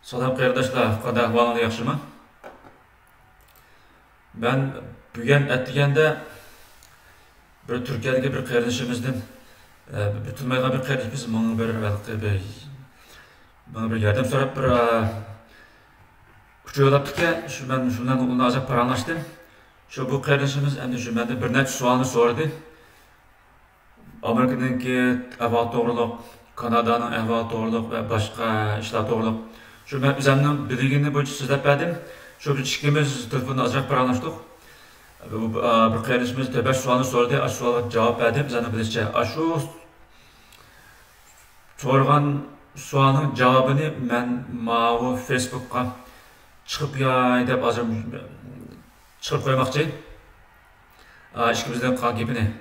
Salam qardaşlar, qanday ahvalınız yaxshimi? Ben bugün etdigende bir Türkiye'deki bir kardeşimizden bütünmaygan bir kardeşimiz bana bir yardım sorup bir uçuyorlardı ki ben şundan onunla azap paranlaştım. Bu kardeşimiz hem de şu bende bir neçe sualını sordu. Amerika'daki ahval doğruluk, Kanada'nın ahval doğruluk ve başka işler doğruluk. Ben üzerinden bilgini boyunca sizlep verdim. Bir ikimiz telefonda azıcık paranlaştık. Bir kardeşimiz de 5 sualını sordu. Aşı suala cevap verdim. Zaten bilirse aşı sorgan sualın cevabını ben mavi Facebook'a çıkıp ya dep azır çıkıp koymakçıyım. İkimizden kalan gibini.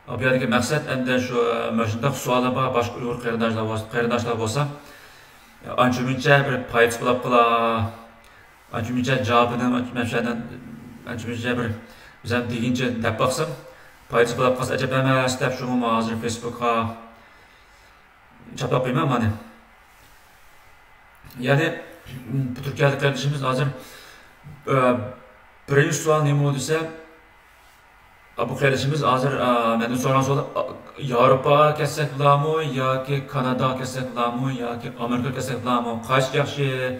Bu yerdeki maksat ende şu müşündek suala başka Uygur qarindaşlar bolsa anca muncha bir payt bulab qala anca muncha javobini mashundan anca muncha bir bizam degincha deb baqsam payt bulab qolsa ajab emas deb shuni hozir Facebook'a chapab qo'yman mana. Ya'ni bu Turkiyalik kardeşimiz hozir birinchi savol nima desa bu kardeşimiz hazır benden soran soru Avrupa kessek bulamı ya ki Kanada kessek bulamı ya ki Amerika kessek bulamı kaç yaxşı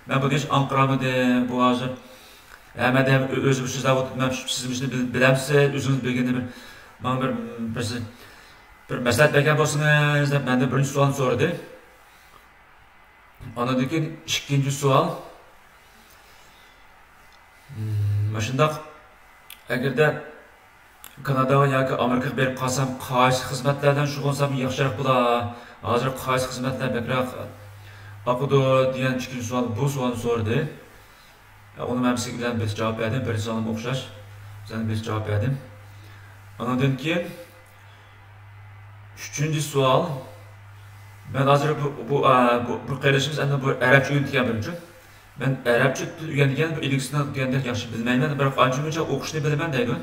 ben bu geç Ankara'mıdı bu hazır hemen de özüm sizler oturtmam sizin için bilemsiz özünüz bilgini bana bir mesele bergen bolsanız deb ben de birinci sualını sordu. Ondan keyin ikinci sual Maşındaq agarda Kanada yoki Amerika berib qolsam qaysi xizmatlardan shug'ullansam yaxshiroq bo'lar. Hozir qaysi xizmatlar bekroq oqidi degan ikkinchi savol bu savolni so'radi. Uni men sizga bilan bir javob berdim, bir savolim o'xshash. Sizga bir javob berdim. Ondan keyin uchinchi savol ben hozir bu qarashimiz endi bu arabcha o'rgatgan birinchi. Ben arabcha o'rgangan bir ilksini o'rgangan yaxshi bilmayman, biroq ancha-muncha o'qishni bilaman deydi.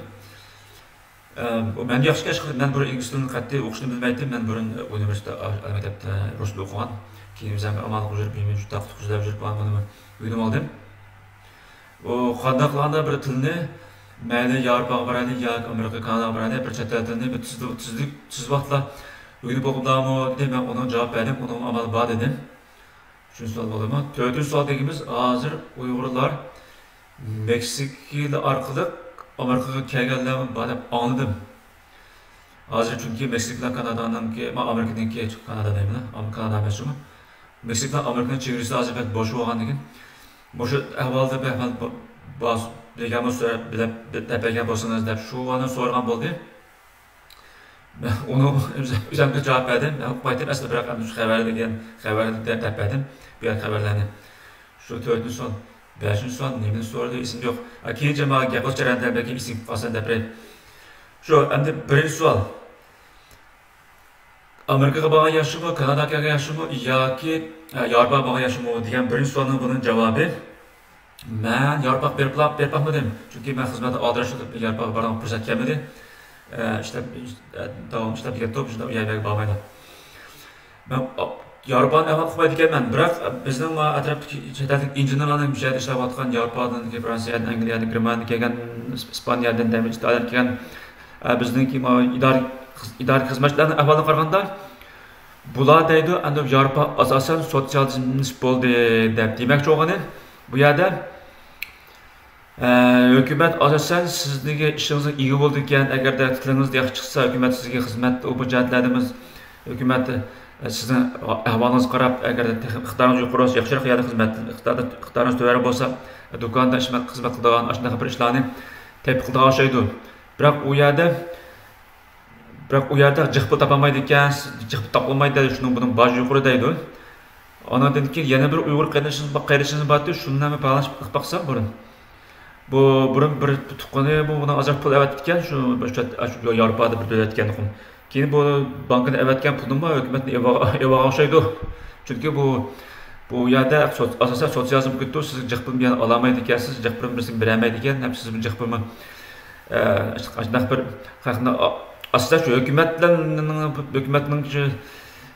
Ben yaxshi kash qilib, men bir ingliz tilini qat'iy o'qishni bilmaydim. Men burun universitet maktabda rus tilida o'qigan. Keyin o'zim amal qilib yurib, juda qutqizlab yurib buni o'rganib oldim. O qanday qilganda bir tilni mayli Yevropaga boradi yoki Amerika, Kanadaga boradi, bir chet tilni bir tez vaqtda o'rganib o'qibdimi deb men ona javob berdim. Uning amal bor dedim. Uchinchi savol bo'ldimi? To'rtinchi savol degimiz hozir Uyg'urlar Meksika orqali Amerika'ya kelganlarni bana anladım. Hozir çünkü Meksika Kanada'nınki, Amerika'nınki Kanada deyim lan, Kanada emas mi? Meksika Amerika'nın çevresi hozir ben boş olgan degan. Boş ahvolda ben bas deganimiz bilib degan bo'lsangiz deb shu vaqtni so'ragan bo'ldi. Men uni o'zimga javob berdim. Men qaytib asli biroq shu xabarni deb berdim. Bu xabarlarni. Shu 4-chi son 5-chi son nimani so'radi esim yo'q. Keyin jamoa gapirish jarayonida belki isim qolsa deb. Shu endi birinchi savol. Amerikaga borgan yaxshimi, Kanadaga yaxshimi yoki Yevropaga borgan yaxshimi degan birinchi savolning buning javobi men Yevropaga beribmadim. Chunki men xizmatda oldirishib Yevropaga borgan fursat kelmadi. Davom ishlab ketdim, shunda u yerga bormayman. Men Yevropani ahvol qilmaydi ekanman, biroq bizning atrofdagi chetalik injenerlarning bu yerda ishlayotgan Yevropadan, Fransiyadan, Angliyadan, Germaniyadan kelgan, Ispaniyadan, Italiyadan kelgan bizningki idoriy xizmatchilarning ahvoliga qaraganda bular deydi, endi Yevropa asosan sotsializm bo'ldi deb demoqchi bo'lgani. Bu yerda hukumat asosan sizning ishingizga ega bo'ldi ekan, agarda tilingiz yaxshi chiqsa, hukumat sizga xizmat bu jihatlarimiz hukumat sizin ahvolingizga qarab agarda iqtidoringiz yuqori bo'lsa, yaxshiroq yerda xizmat, iqtidoringiz to'g'ri bo'lsa, do'konda xizmat qiladigan ashuna bir ishlarni tep qildigan o'xshaydi. Biroq u yerda jiqpil topolmaydi ekan, jiqpil topolmaydi, shuning buning baji yuqori deydi. Ondan keyin yana bir Uyg'ur qarindishimiz bordi, shundan bog'lashib qilib baqsam burun. Bu burun bir tuqqani bu buni ozroq pul avatgan, shu Yevropada bir davlatgan. Keyin bu bankdan avatgan pulni hukumatni evaga o'xshaydi. Chunki bu yerda asosan sotsializm ketdi, siz jiqpil bilan olmaydi ekansiz, jiqpil bilan bermaydi ekan, siz bu jiqpilni qanday bir xalqni asosan shu hukumatning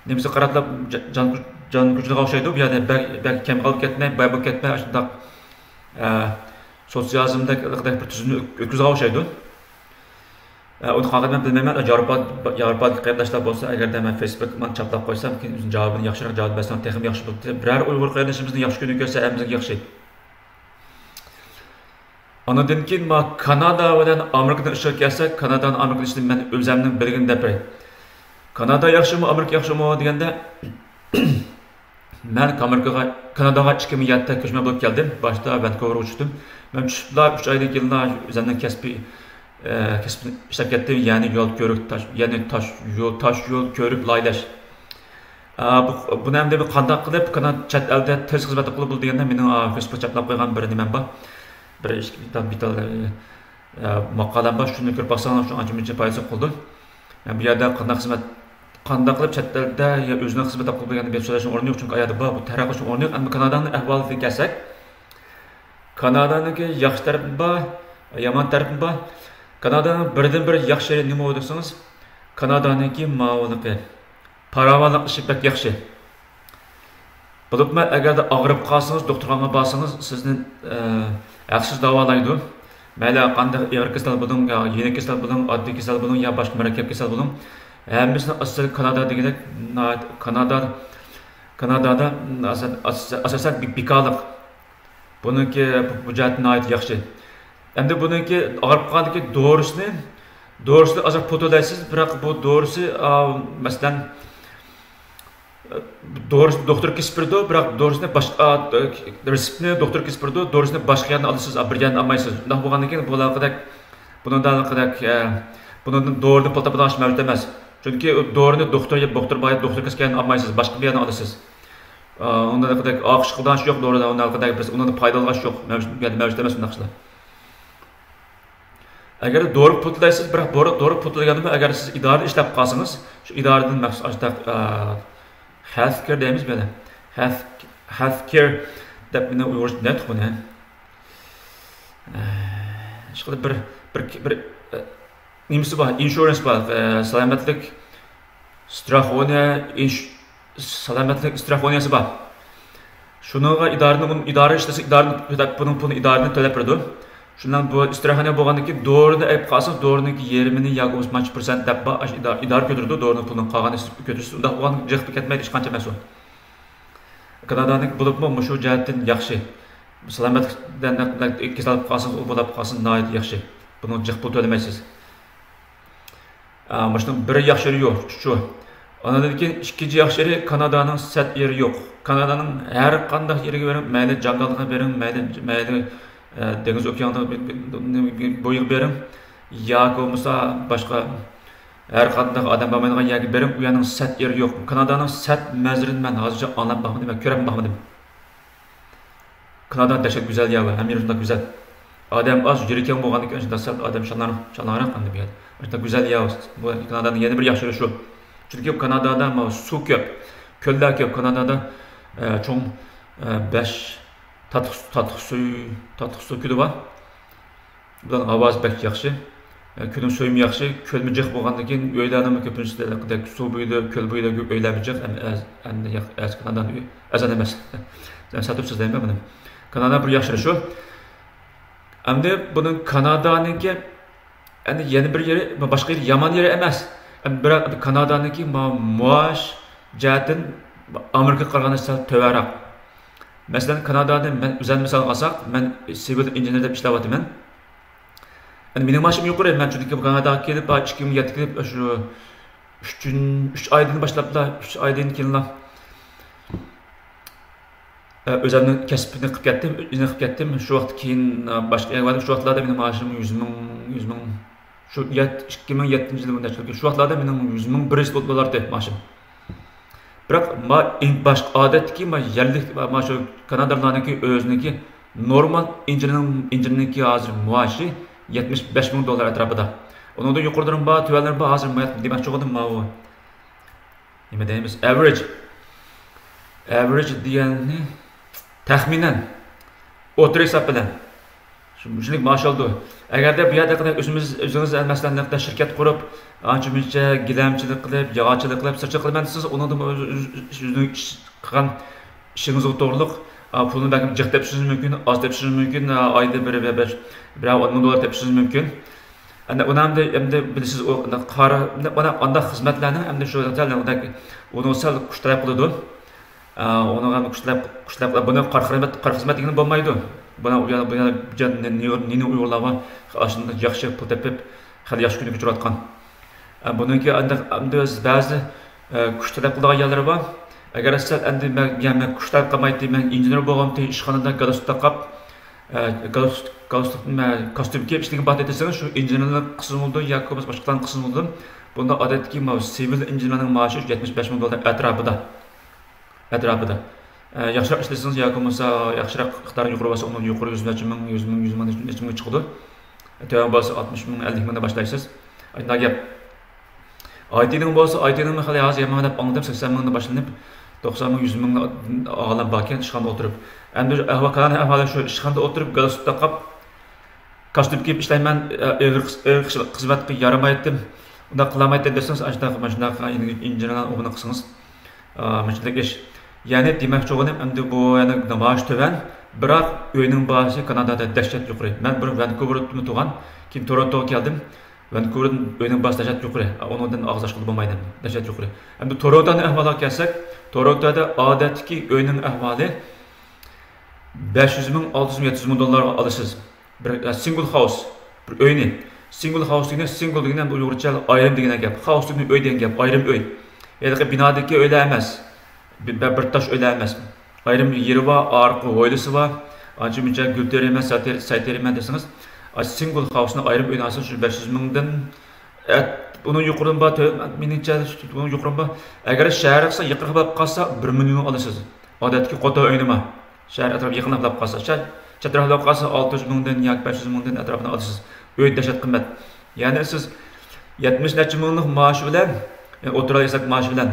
nimasi qaratlab can gücüne o'xshaydi. Bu yerda belki kam qolib ketmay, boy bo'lib ketmay, shunday sotsializmdek bir tuzumni o'tkazib o'xshaydi. Onu qanday bilmayman, Yevropada qarindoshlar bo'lsa, agarda men Facebook'dan chaplab qo'ysam, o'zim javobini yaxshiroq javob bersam, texim yaxshi bo'ladi. Biror Uyg'ur qarindoshimizni yaxshi kunini ko'rsa, hamimizga yaxshi. Ondan keyin Kanada bilan Amerikadan ishga kelsak, Kanadadan Amerikadan ishni men o'zimning bilgin deb qo'y. Kanada yaxshimi, Amerika yaxshimi deganda men Kanadaga 2007 da ko'chma bo'lib keldim. Boshda Vancouverga uchdim. Men tushiblar 3 oydan keyin o'zimning kasbiy ishlab ketdim, ya'ni yo'l ko'rik, tash yo'l ko'rik laylash. Buni ham deb qanday qilib Kanada chet elda tez xizmat qilib bo'ldi deganda mening Facebook chaplab qo'ygan bir nimam bor. Bir bital maqolam bor, shuni ko'rib baxsangiz, shu ancha-muncha foyda qildi. Men bu yerda qanday qilib chet elda o'zining xizmat qilib bo'lganini deb so'rashning o'rni yo'q, chunki ayada bor, bu taraqqiyot o'rni yo'q. Ammo Kanadaning ahvoliga kelsak, Kanadaning yaxshi tarafi bor, yomon tarafi bor. Kanadaning birdan-bir yaxshi nima desangiz, Kanadaning ma'lumoti, paravanlik ishi bek yaxshi. Bo'libmi, agarda og'rib qolsangiz, doktorga borsangiz, sizni yaxshi davolaydi. Mayli qanday og'ir kasal bo'ling, yengil kasal bo'ling, oddiy kasal bo'ling, yo boshqa murakkab kasal bo'ling, hammasini asl Kanada degandek, Kanadada asosan biqoliq. Buniki bu jihatdan yaxshi. Endi buniki og'rib qolgandiki dorisini azar fotolaysiz, biroq bu dorisi masalan dorisi doktor kesib berdi, biroq dorisini boshqa reseptni doktor kesib berdi, dorisini boshqa yerdan olasiz, bir yerdan olmaysiz. Bunday bo'lgandan keyin bundan dorini pultapadan mavjud emas. Chunki dorini doktor kesgandan olmaysiz, boshqa bir yerdan olasiz. Ondan qadar oqishqidan yo'q doridan, ondan qadar biz undan foydalanish yo'q, mavjud emas bunday qilib. Agar doğru putlaysiz, biroq doğru putlaganida agar siz idorada ishlab qolsangiz, shu idoradan maxsus healthcare deymiz böyle. Healthcare deb buni Uyg'urcha nima aytib buni? Shunday bir nimasi bor, insurance bor, salomatlik strahoniyasi bor. Shunga idora ishlasa, idoraning pulini idoradan to'lab beradi. Şundan bu istirahane bo'lgandan keyin doğrunu ayıp qalsangiz, doğrunun yerimini yoki 30% deb idora ko'tardi, doğrunun pulini qolganini siz ko'tarasiz. Unda bo'lgan jiqib ketmaydi, hech qancha emas u. Kanadaning bo'libmi shu jihatdan yaxshi. Salomatlikdan kasalib qolsangiz, u bo'lib qolsin, nihoyat yaxshi. Buni jiq pul to'lamaysiz. Mashning biri yaxshiri yo'q, shu. Ondan keyin ikkinchi yaxshiri Kanadaning sat yeri yo'q. Kanadaning har qanday yeriga bering, mayli jangalga bering, mayli dengiz okyanida bo'yiq bering, yoki bo'lmasa boshqa har qanday odam bo'lmaydigan yerga bering, u yerning sat yeri yo'q. Kanadaning sat manzirini men hozircha anglab baxmadim, ko'rib baxmadim. Kanada dahshat go'zal yer, ham yeri shunday go'zal. Odam oz yurikan bo'lgandan keyin shunday sat odam shallanroq qanday bu yer. Shunday go'zal yer. Bu Kanadaning yana bir yaxshiligi shu. Chunki Kanadada suv ko'p, ko'llar ko'p. Kanadada cho'ng 5 tatıq suyu küdü var. Bundan avaz bək yaxşı. Külün suyum yaxşı. Kölmü cıq bolğandan keyin öylərini köpünsüdə su buydu, köl buydu öyləmi cıq. Əndə yaxşı Kanadan əzən emas. Sən satıb sizləyim bunu. Kanada bir yaxşı şu. Əmdə bunun Kanadanınki yeni bir yeri, başqa yeri yaman yeri emas. Biroq Kanadanınki muaş cəhətdən Amerika qaraganda sal tövraq. Mesela Kanada'da ben özel misal alsak, ben civil engineer deb işləvatımən. Yani benim maaşım yuqarı, ben çünki Kanada'ya kelib, 2007 kelib, şu 3 aydan başlaplar, 3 aydan keyin özümün kəsbini qılıb getdim, izini qılıb getdim. Şu vaxt keyin başqa yerlərdə şu vaxtlarda benim maaşım 100 min şu 2007-ci ildə şu vaxtlarda benim 100 min $100 maaşım. Biroq başqa odatki yerlik shu Kanadalarniki o'ziniki normal injiniriniki hozir maoshi $75,000 atrofida. Undan yuqoridan bor, tuvallar bor, hozir demoqchi bo'ldim, bu nima deymiz? Average degani taxminan o'tir hisob bilan shunchalik maosh oldi. Agarda bu yerda o'zingiz masalan shirkat qurib, ancha-muncha gilamchilik qilib, yog'ochilik qilib, sirchi qilib siz undan qilgan ishingiz to'g'riliq pulni balkim jiq deb tushirish mumkin, oz deb tushirish mumkin, oyda bir 10 dollar deb tushirish mumkin. Endi bilasiz qora unda xizmatlarni endi shu uni sal kuchlayib qiladi. Uni ham kuchlab buni qora xizmat degan bo'lmaydi. Buni nini uyg'urlava aslında yaxshi pul tepib hali yaxshi kunga uchratgan. Buningki endi ba'zi kuchlab qiladigan yerlari bor. Agar siz endi men kuchlab qilmaydi, men injener bo'lganimda ishxonada galstuk taqib kostyum kiyib ishlagan bat etseniz shu injenerlik qismi bo'ldi yoki boshqa qismi bo'ldi. Bunda odatdagi sivil injenerning maoshi 75 ming dollar atrofida. Yaxshiroq ishlasangiz yoki bo'lmasa yaxshiroq iqtidor yuqori bo'lsa, uni yuqori 100 ming chiqadi. Tövbe bo'lsa 60 ming, 50 mingdan boshlaysiz. Aytgan gap. IT'ning bo'lsa, IT'ning hali hozir yamanlab anglab 80 mingdan boshlanib 90 ming, 100 mingdan og'lan bakan ishxonada o'tirib. Endi ahvoli shu ishxonada o'tirib galstuk taqib kostyum kiyib ishlayman, xizmatga yaramaydim. Unda qilmaydim desangiz, shunaqa injenerlar o'g'ini qilsangiz, mana ish. Yani demek çoğunum endi bu yani maaş töven, biroq uyning bahosi Kanadada dahshat yuqori. Men bir Vancouverda tug'an, keyin Torontoga keldim. Vancouverda uyning bahosi dahshat yuqori. Undan og'iz ochqili bo'lmaydi. Dahshat yuqori. Endi Torontoning ahvoliga kelsak, Torontoda odatdagi uyning ahvoli 500 ming, 600 ming, 700 ming dollar olasiz. Bir single house, bir uyni. Single house degan single degan bu uyg'urcha ayrim degan gap. House degan uy degan gap, ayrim uy. Yani binodagi uylar emas. Bir taş öyle emas. Ayrım yeri var, arka hoylisi var. Anca gül terime, say terime desiniz. Single house'un ayrım öynası şu 500 mingden. Onun yukarıdan bak, menimce onun yukarıdan bak. Eğer şehir kısa yıkılıp kalsa 1 milyon alırsınız. Adetki kota oynama. Şehir etrafı yıkılıp kalsa, çetrafı kalsa 600 mingden yak 500 mingden etrafına alırsınız. Öyle dehşet kıymet. Yani siz 70 minglik maaş bilen, oturalıysak maaş bilen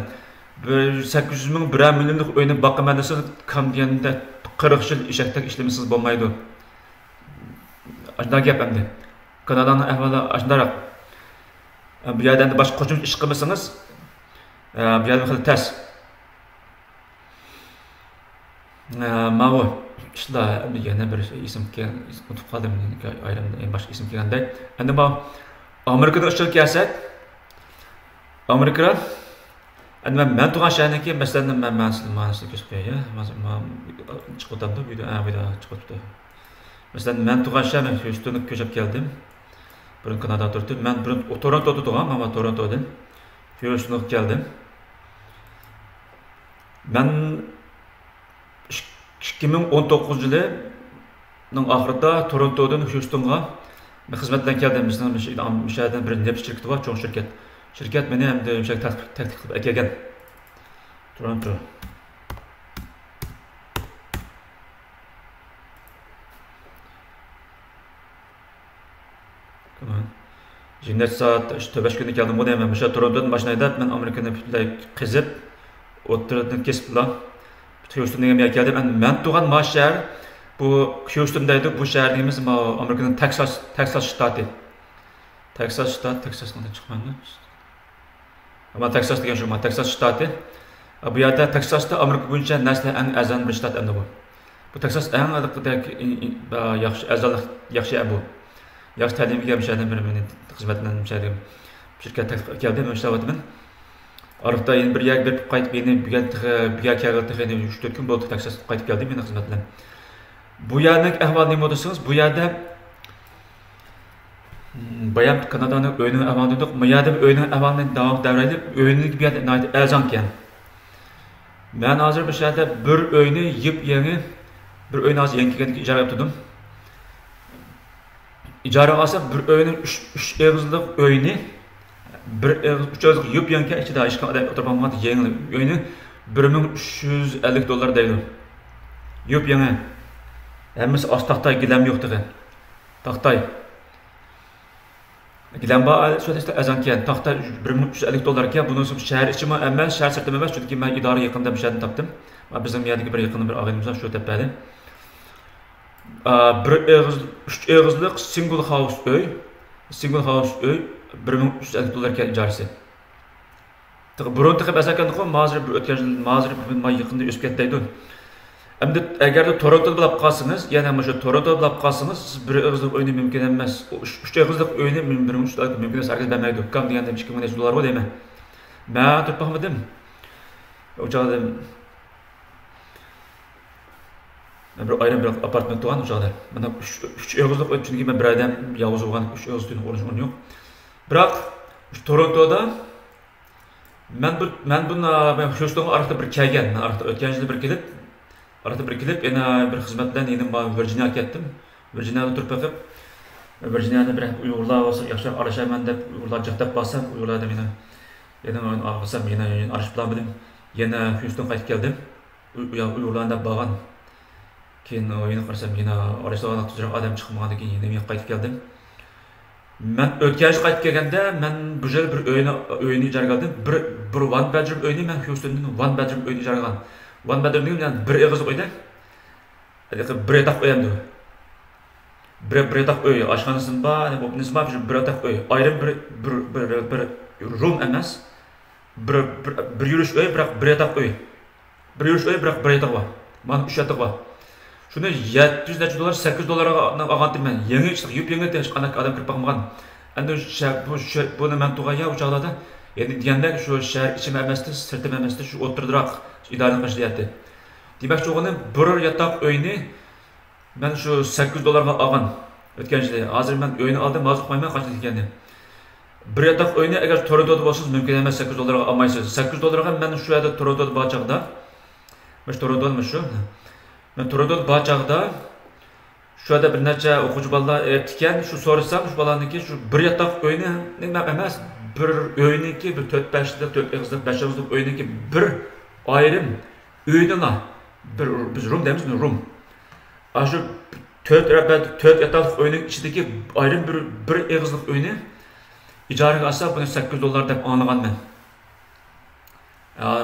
800 ming, 1 milyonlik uyni boqaman desa, kamdiyanda 40 yil ishakdak ishlamasiz bo'lmaydi. Ashunday gap endi. Kanadaning ahvoli ashundaroq. Bu yerda endi boshqa qo'shimcha ish qilmasangiz, bu yerda xil tez. Mana ishlar endi yana bir ism unutib qoldim, ayrim boshqa ism kelganday. Endi bu Amerikada ishlar kelsak, Amerikada ben tuğan şehrindeki mesela ben size göstereyim ya. Mesela çıkıtamda video çıkıttı. Mesela ben tuğan şehrinde Houston'a köşep geldim. Burun Kanada oturdu. Ben Toronto'da tuğan ama Toronto'dan Houston'a geldim. Ben 2019 yılının ahırda Toronto'dan Houston'a hizmetten geldim. Mesela bir şeyden bir nefis şirketi var, çok şirket. Şirket beni hem de teklif qilib kelgan. Toronto. Tamam. Jinnet saat işte 5 günlük geldim. Bu da hemen mesela Toronto'dan maşinayda ben Amerika'da butlay qizib, o'tirib kesib bilan Houston'ga geldim. Ben tuğan maaş şehir bu Houston'daydı. Bu şehirimiz Amerika'nın Texas ştatı. Texas nereden çıkmadı? Ama Texas degan shu, Texas ştatı. Bu yerda Texasda Amerika bo'yicha nasli eng azon bir shtat endi bu. Bu Texas eng yaxshi bu. Yaxshi ta'limga kelishadi bir meni xizmatdan mishadim. Shirkat keldim, ishlayapman. Arifda yana bir yak berib qaytib yana bu yerga keldim 3-4 kun bo'ldi Texas qaytib keldim meni xizmatdan. Bu yerning ahvolini ko'rsangiz, bu yerda Bayam Kanada'nın öyünün avandıydık. Mayadım öyünün avandıydı davam devreydi. Öyünlük bir yerde elzan ken. Ben hazır bir şeyde bir öyünü yip yeni bir öyünü hazır yeni icra yaptırdım. İcra alsa bir öyünün 3 ağızlık öyünü 3 ağızlık yip yeni ken içi daha işkan adayı oturmamadı yeni öyünü 1350 dolar deydi. Yip yeni. Hemiz az tahtay gilem yoktu ki. Tahtay. Gilenba söylese azan ken taxta 1350 dollar ken bunun şehir içime ama şehir sırtım emas çünkü ben idare yakında bir şeyden taptım. Bizim yerdeki bir yakında bir ağabeyimiz var şu tepede. Bir 3 ağızlık single house öy 1350 dollar ken icaresi. Burun tıkı bəsəkən qoy, mazır bir ötken yıl, mazır bir may yıqında üst ketdeydi. Endi eğer de Toronto'da bulab qalsınız, yani şu Toronto'da bulab qalsınız, siz bir ıgızlık oyunu mümkün emas. 3 ıgızlık oyunu mümkün 3 ıgızlık mümkün herkes bilmeydi. Kam degende $2000 var deymi. Ben tutub baxmadım. O çağda ben bir ayrı bir apartman tuğan o çağda. Bana 3 ıgızlık oyun çünkü ben bir adam yavuz olğan 3 ıgızlık oyun yok. Biroq Toronto'da ben Houston'a arada bir kelgen, arada ötken yıl bir kelip arada bir kelip yana bir xizmatdan edim Virginia'ga ketdim. Virginia'da turib baxıb Virginia'da bir Uyg'urlar olsa yaxshi arashaman deb Uyg'urlar jaqtab bassam, Uyg'urlar da meni yana alsam yana arashib biladim. Yana Houston qaytib keldim. Uyg'urlardan bağan. Keyin oyunu qarasam yana arashdan tuzroq adam chiqmagandan keyin yana men qaytib keldim. Men o'tgan yil qaytib kelganda men bu yil bir uyni ijaraga oldim. Bir one bedroom uyni men Houstondan one bedroom uyni ijaraga oldim. One bedroom degan bir eg'iz uyda. Bir yotoq uy endi. Bir yotoq uy, oshxonasi bor, o'pnisi bor, bir yotoq uy. Ayrim bir room emas. Bir yurish uy, biroq bir yotoq uy. Bir yurish uy, biroq bir yotoq bor. Mana 3 yotoq bor. Şunu $700 $800'ga olgandim men. Yangi ishlik yub yangi hech qanaqa adam kirib baxmagan. Endi buni men tug'aya u chaqlarda endi deganda shu shahar ichim emasdi, sirtim emasdi, shu o'tirdiroq idarani qilishlayapti. Demak, o'g'ini bir yotoq uyni men shu $800'ga olgan. O'tgan yil hozir men uyni oldim, hozir qo'yman qancha ekanini. Bir yotoq uyni agar Torontoda bo'lsangiz mumkin emas $800'ga olmaysiz. $800'ga men shu yerda Torontoda bor chaqda. Mana Torontoda shu. Men Torontoda bor chaqda shu yerda bir necha o'quvchi bolalar aytgan, shu so'rasam, shu bolalarniki shu bir yotoq uyni nima emas, bir uyniki bir 4-5 ta 4 egizlik 5 egizlik uyniki bir ayrim uyduna bir biz room deymiz, room. Shu 4 yotoqlik uyning ichidagi ayrim bir egizlik uyni ijaraga olsa buni $800 deb anlaganman.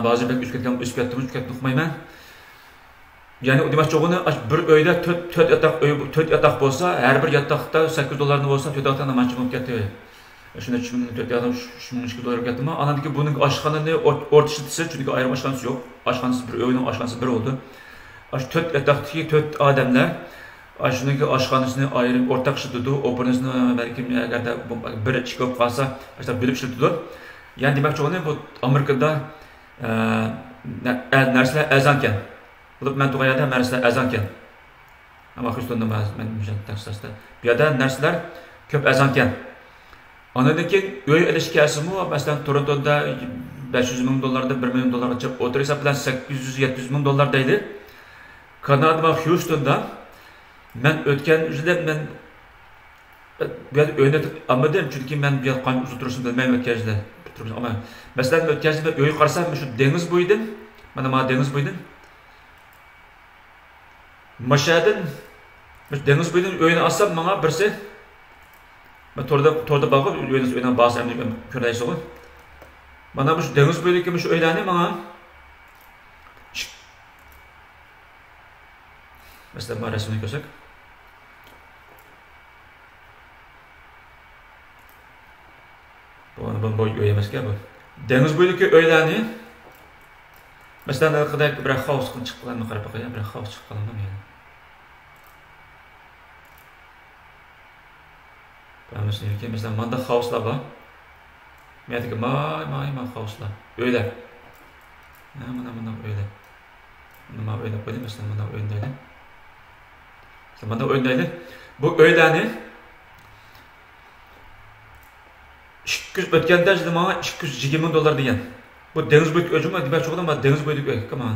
Ba'zi bir üst ketdim uqmayman. Yani demek çoğunu bir öyde 4 yatak bolsa, her bir yatakta $8 bolsa, 4 yatakta namançı bulup getdi. Şunda 4 yatak $2 getdi mi? Anadaki bunun aşkanını ortışıtısı, çünkü ayrım aşkanısı yok. Aşkanısı bir öyünün aşkanısı bir oldu. 4 yataktaki 4 adamlar, şundaki aşkanısını ayrım ortak şıtıdı, o birisini belki eğer de biri çıkıp kalsa, bölüp şıtıdı. Yani demek çoğunu bu Amerika'da narsalar ezanken. Ben tuğayada narsalar ezanken. Ama Houston'da ben Texas'ta. Bir yerde narsalar köp ezanken. Anadaki öy ilişkisi mi? Mesela Toronto'da $500,000'da $1 milyon çıkıp otur hesapla $800-700,000 deydi. Kanada'da Houston'da ben ötken yüzde ben bir öğrendim ama dedim çünkü ben bir kan uzun duruşum bilmem ötkenzde. Ama mesela ötkenzde öy qarsam şu deniz boyuydum. Mana deniz boyuydum. Maşadın deniz boyunun öyünü alsam bana birisi ben torda bakıp öyünün bazı emni köreysi olur. Bana bu deniz boyundaki şu öyleni bana mesela bana resmini görsek bu boy öyle ki bu deniz boyundaki öyleni mesela ne kadar bir havuz çıkıp mı karı bakıyor bir havuz çıkıp mı yani. Ben mesela manda havuzlar var. Ben dedim ma havuzlar öyle. Mana öyle. Mana öyle koydum mesela mana öyle. Mana öyle. Bu öyleni 200 ötkende işte bana $220,000 diyen. Bu deniz boyutu öcüm var, demek çok ama deniz boyutu öy, come on.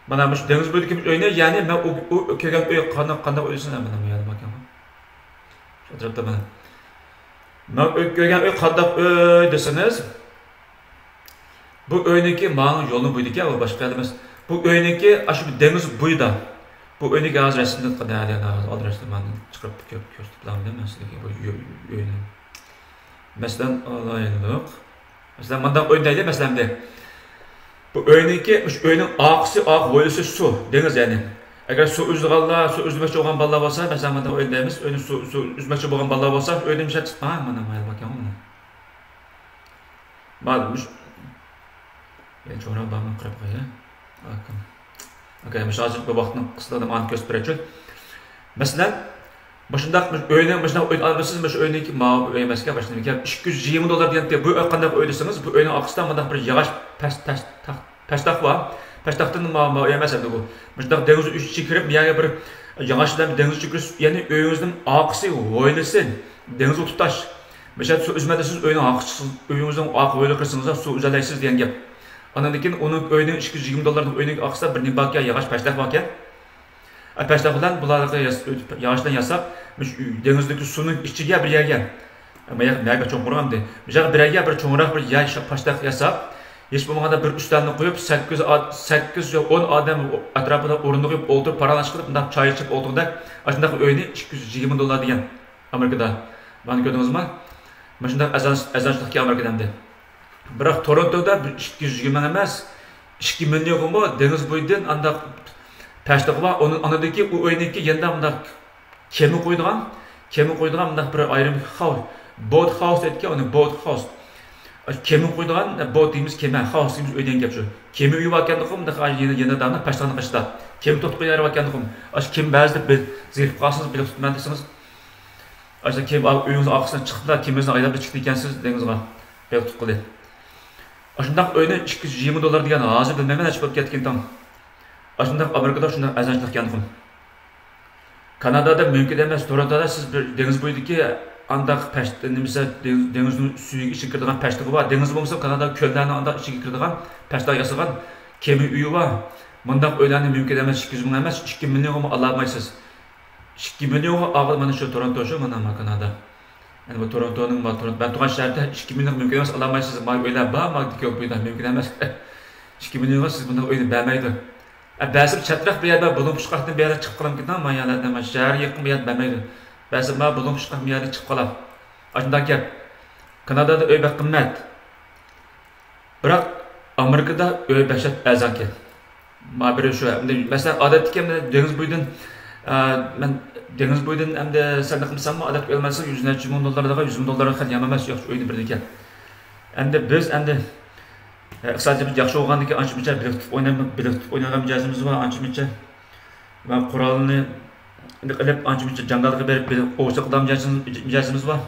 Bana bu deniz boyutu kim öyle yani ben o kelgen öy qanday öylsin ben yani bakayım. Şu tarafta bana. Ben kelgen öy qanday öy deseniz bu öyneki bana yolunu buydu ki o başka emas. Bu öyneki aşı deniz buyda. Bu öyneki az resimde qanday yani adresini ben çıkarıp gösterdim mesela bu öynü. Mesela alaylık. Mesela manda öydeydi mesela de. Bu öyneki öyünün aqısı boyusu su, deniz yani. Eğer su üzüğalla, su üzmekçi olan ballar olsa, mesela manda öydeyimiz, öyünün su üzmekçi olan ballar olsa, öyünün bir şey mana bakayım. Malum yani çoğuna bağımlı kırıp koyuyor. Okey, mesela bu vaktin kısıtladım an göstereceğim. Mesela başında öyle mesela almışsınız mesela öyle ki maaş ödemezken başında $220 diyen bu kadar ödeseniz bu öyle aksından bana bir yavaş peştak var. Peştaktan maaş ödemezsem de bu. Mesela deniz üstü kirip bir yere bir yavaştan bir deniz çıkıyor yani öğünüzün aksı oynasın deniz tutaş. Mesela su üzmedesiz öğünün aksı öğünüzün ak öyle kırsınız su üzerleşsiz diyen gap. Anladın onun öğünün $220 öğünün aksa bir nibakya yavaş peştak varken. Peştaktan bularga yavaştan yasap denizdeki sunun içiga bir yerge. Ama nerede çok vuramdı. Mesela bir yerge bir çoğurak bir yay peştak yasap. Hiç bulmaganda bir üstlerini koyup 8-10 adam etrafında orunda koyup oturup paralaşıp bundan çay içip olduğunda aslında öğünü $220 diyen Amerika'da. Bana gördünüz mü? Mesela ezançlık Amerika'dan de. Bırak Toronto'da 220 emez 2 milyon mu deniz boyundan anda peştak var. Onun anadaki o öğündeki yanında bunda kemi koyduğun bunda bir ayrım house, boat house etki onu boat house. Kemi koyduğun boat deyimiz kemi house deyimiz öğünden geçiyor. Kemi uyu varken de bunda yeni damla peştakını kaçta. Kemi tutku yeri varken de aş kemi bazı bir zirip kalsınız bile tutmandısınız. Aşağıda kemi uyumuz arkasından çıkıp da kemimizden ayda bir çıktı ikensiz denizde bile tutku değil. Aşağıda öğüne $220 diyen hazır bilmemeden çıkıp ketken tam. Aslında Amerika'da şundan azançlık yandım. Kanada'da mümkün emez. Toronto'da siz bir deniz boyudaki andak peştenimizde denizin suyu için kirdiğin peşteki var. Deniz bulmasa Kanada köllerini andak için kirdiğin peştek yasıgan kemi uyu var. Bundan öyleni mümkün emez. 200 bin emez. 2 milyon mu alamayısınız. 2 milyon ağır bana şu Toronto şu bana Kanada. Yani bu Toronto'nun ben tuğan şehirde 2 milyon mümkün emez alamayısınız. Öyle bağ mı dikiyor buydan mümkün emez. 2 milyon siz bundan öyle beğenmeydi. Bəzi çətrək bir yerdə bulun pışqaqdan bir yerdə çıxıb qalam gedən mən yerlərdə mən şəhər yaxın bir yer bilməydim. Bəzi mən bulun pışqaq bir yerdə çıxıb qalam. Aşında gəl. Kanadada öy bək qimmat. Biroq Amerikada öy bəhşət əzan gəl. Mən bir şu məsələn adətdəki deniz boyundan mən deniz boyundan həm də sən qımsan mı adət ölməsə $100 milyon $100 milyon xəl yamamas yox öydü bir dikən. Həm də biz həm də sadece bir yaxşı olğandı ki, anca mücə bilib oynayan məcazımız var, anca mücə və quralını qılıb anca mücə canqalığı verib oğucu qıdam məcazımız var.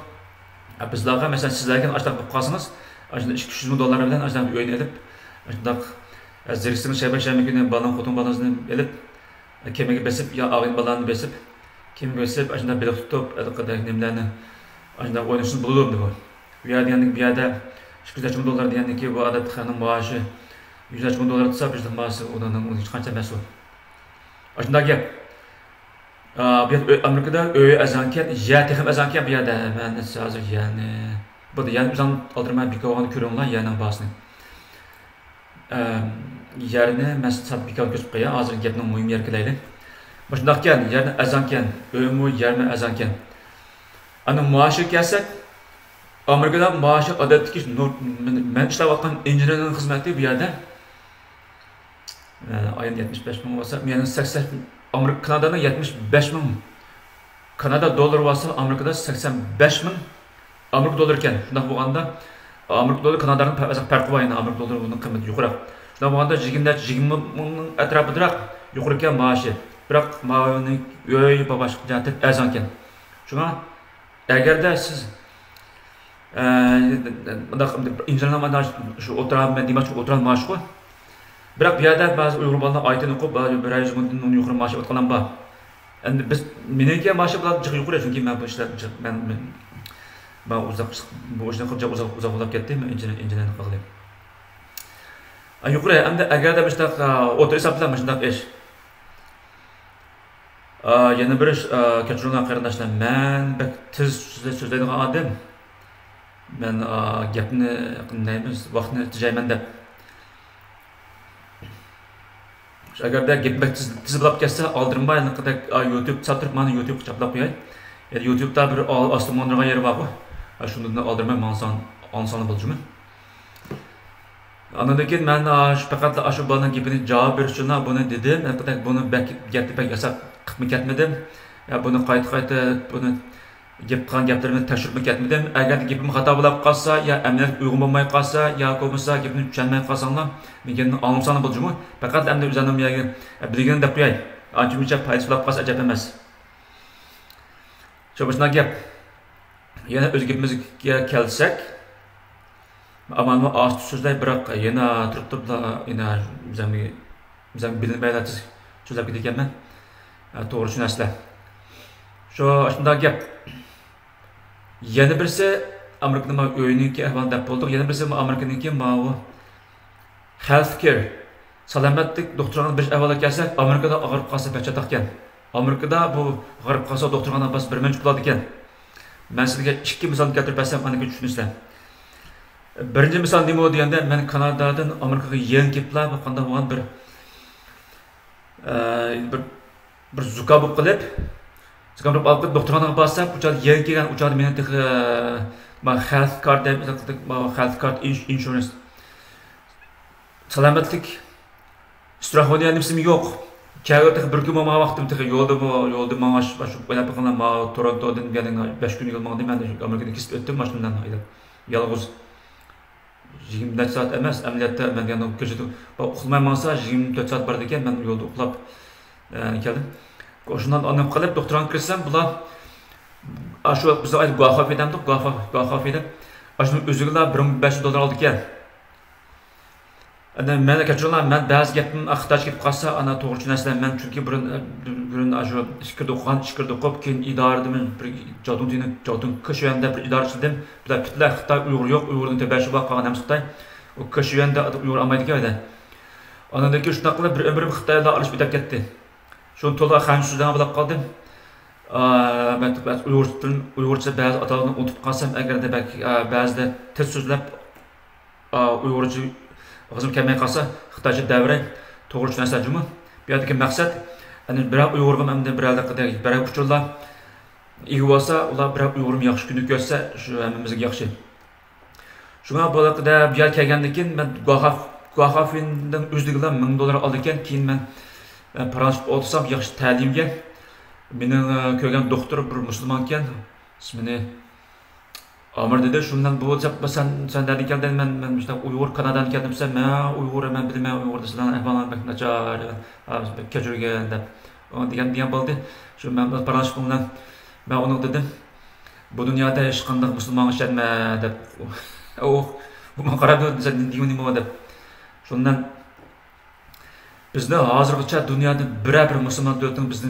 Bizlərə, məsələn, sizlərkən açdaq bu qalsınız, $200 milyon bilən açdaq bir oyun edib, açdaq zirksiniz şəbək günü balon, xotun balonunu elib, kemiği besib, ya ağın balonunu besib, kemiği besib, açdaq bilib tutub, nemlərini açdaq oynasını bulurdu bu. Bir yerdə $200 milyon diyen ki bu adet hanım maaşı $100 milyon tutsa bizden maaşı onun hiç kança mesul. Aslında gel. Bir Amerika'da öğü azanken, ya tekim azanken bir yerde ben sadece yani bu da yani bizden aldırmaya bir kavanı körünler yani basını. Yerine mesela bir kavanı gözüp koyar, azır gepinin mühim yerkileyle. Başında gel, yerine azanken, öğü mü yerine azanken. Anın maaşı gelsek Amerika'da maaşı adetdeki ben işlep atkan injinerin hizmeti bir yerde ayın 75 bin olsa yani 80 Kanada'nın 75 bin Kanada dolar varsa Amerika'da 85 bin Amerika dolarken şunda bu anda Amerika doları Kanada'nın farkı var yani Amerika doları bunun kıymeti yukarı. Şunda bu anda 20'nin etrafıdır yukarıken maaşı bırak maaşını öyle başka ezanken. Şuna eğer de siz İnsanlar şu oturan ben dimaç oturan maaş koy. Bırak bir yerde bazı Uygur balına ayetini okup bazı bir ay zaman onun yukarı maaşı otkalan var. Yani biz mineki maaşı bulan çık yukarı çünkü ben bu işler ben uzak bu işten kırca uzak olap gittim incinen kaldım. Yukarı hem de eğer de mesela otur hesaplanmışlar iş. Yeni bir iş keçirinen arkadaşlar ben bek tez sözlediğim adam. Ben gapni qilmaymiz, vaqtni tejayman deb. Agarda gapni tizilab ketsa, oldirmay YouTube satib, mana YouTube chaplab qo'yay. YouTube'da bir osmonga yeri bor-ku. Shundan oldirmay, ansonli bo'lishim. Andan keyin men faqat shu bolaning gapini javob berish uchun buni dedim. Buni gapni yasab qilib ketmadim. Buni qayta buni gap qilgan gaplarimni tekshirib ketmadim. Agar gapim xato bo'lib qolsa, yo amniyat uyg'un bo'lmay qolsa, yo bo'lmasa gapni tushunmay qolsanglar, menga anlamsani bo'ldimi? Faqat endi o'zim yerga bilgan deb qo'yay. Ancha-muncha foydasi bo'lib qolsa ajab emas. Shu boshqa gap. Yana o'z gapimizga kelsak, amalni ost so'zlar biroq yana turib yana bizam bilinmaydi so'zlab ketganman. To'g'ri tushunasizlar. Shu shunday gap. Yana birisi Amerikaning o'yiniki ahvol deb bo'ldik. Yana birisi Amerikaniki ma'u healthcare salomatlik doktorlarning bir ahvolga kelsak, Amerikada og'rib qolsa bachata ekan. Amerikada bu og'rib qolsa doktorlarning bas bir minch bo'ladi ekan. Men sizga ikki misol keltirib bersam, ana tushunarsizlar. Birinchi misol nima deganda, men Kanadadan Amerikaga yangi keliblar, qanday bo'lgan bir zukab qilib Sekarang aku dokter anak bahasa, ucap yang kira ucap mana teh health card deb health card insurance. Selamatlik strahoniya nimsim yo'q. Çağır teh bir gün mama vaktim teh yolda maaş başı böyle bakana ma Toronto'dan gelin 5 gün yolmadı ben de Amerika'da kesip öttüm maşından ayda. Yalnız 24 saat emas ameliyatta ben yani köşede oxumaymansa 24 saat bardı ekan ben yolda uxlab keldim. Oşundan anlam qilib doktorga kirsam, bular shu bizga aytib guahaf edamdi, guahaf edib. Ashuni o'ziga $1500 oldi ekan. Ana men kechirlar, men ba'zi gapim Xitoy kelib qolsa, ana to'g'ri tushunasizlar, men chunki burun shu fikirda o'qib, keyin idoradim, bir jotun ko'shanda bir idora ishladim. Bular bitlar Xitoy Uyg'ur yo'q, Uyg'urning tabashi bor qolgan ham Xitoy. U ko'shanda Uyg'ur olmaydi ekan. Anadagi shunday qilib bir umrim Xitoyda olib o'tib ketdi. Şunu to'liq xansizdan bilib qoldim. Ben Uyg'urcha ba'zi atalarni unutib qolsam, agarda ba'zida til so'zlab Uyg'urcha o'zim kelmay qolsa, Xitoycha davra to'g'ri tushunasizmi? Bu yerdagi maqsad, ana biroq Uyg'urga hamda biroq uchurlar ega bo'lsa, ular biroq Uyg'urim yaxshi kuni ko'rsa, shu hammamizga yaxshi. Shunga bo'laqida bu yer kelgandan keyin men guahafindan o'zligidan $1000 oldi ekan, keyin men Fransız otursam yaxşı ta'limga meni ko'rgan doktor bir musulmon ekan, ismini Amir dedi. Shundan bu sen nereden geldin? Men işte Uyg'ur Kanadadan keldim desam, men Uyg'ur men bilmayman, Uyg'urda sizlarning ahvolingiz bak nachar, kechirgan deb. degan bo'ldi. Shu men Fransız bilan men uni dedim. Bu dunyoda hech qanday musulmon ishlanma deb. Bu qarab nima deb. Shundan bizde hazırlıkça dünyada bir Müslüman devletin bizni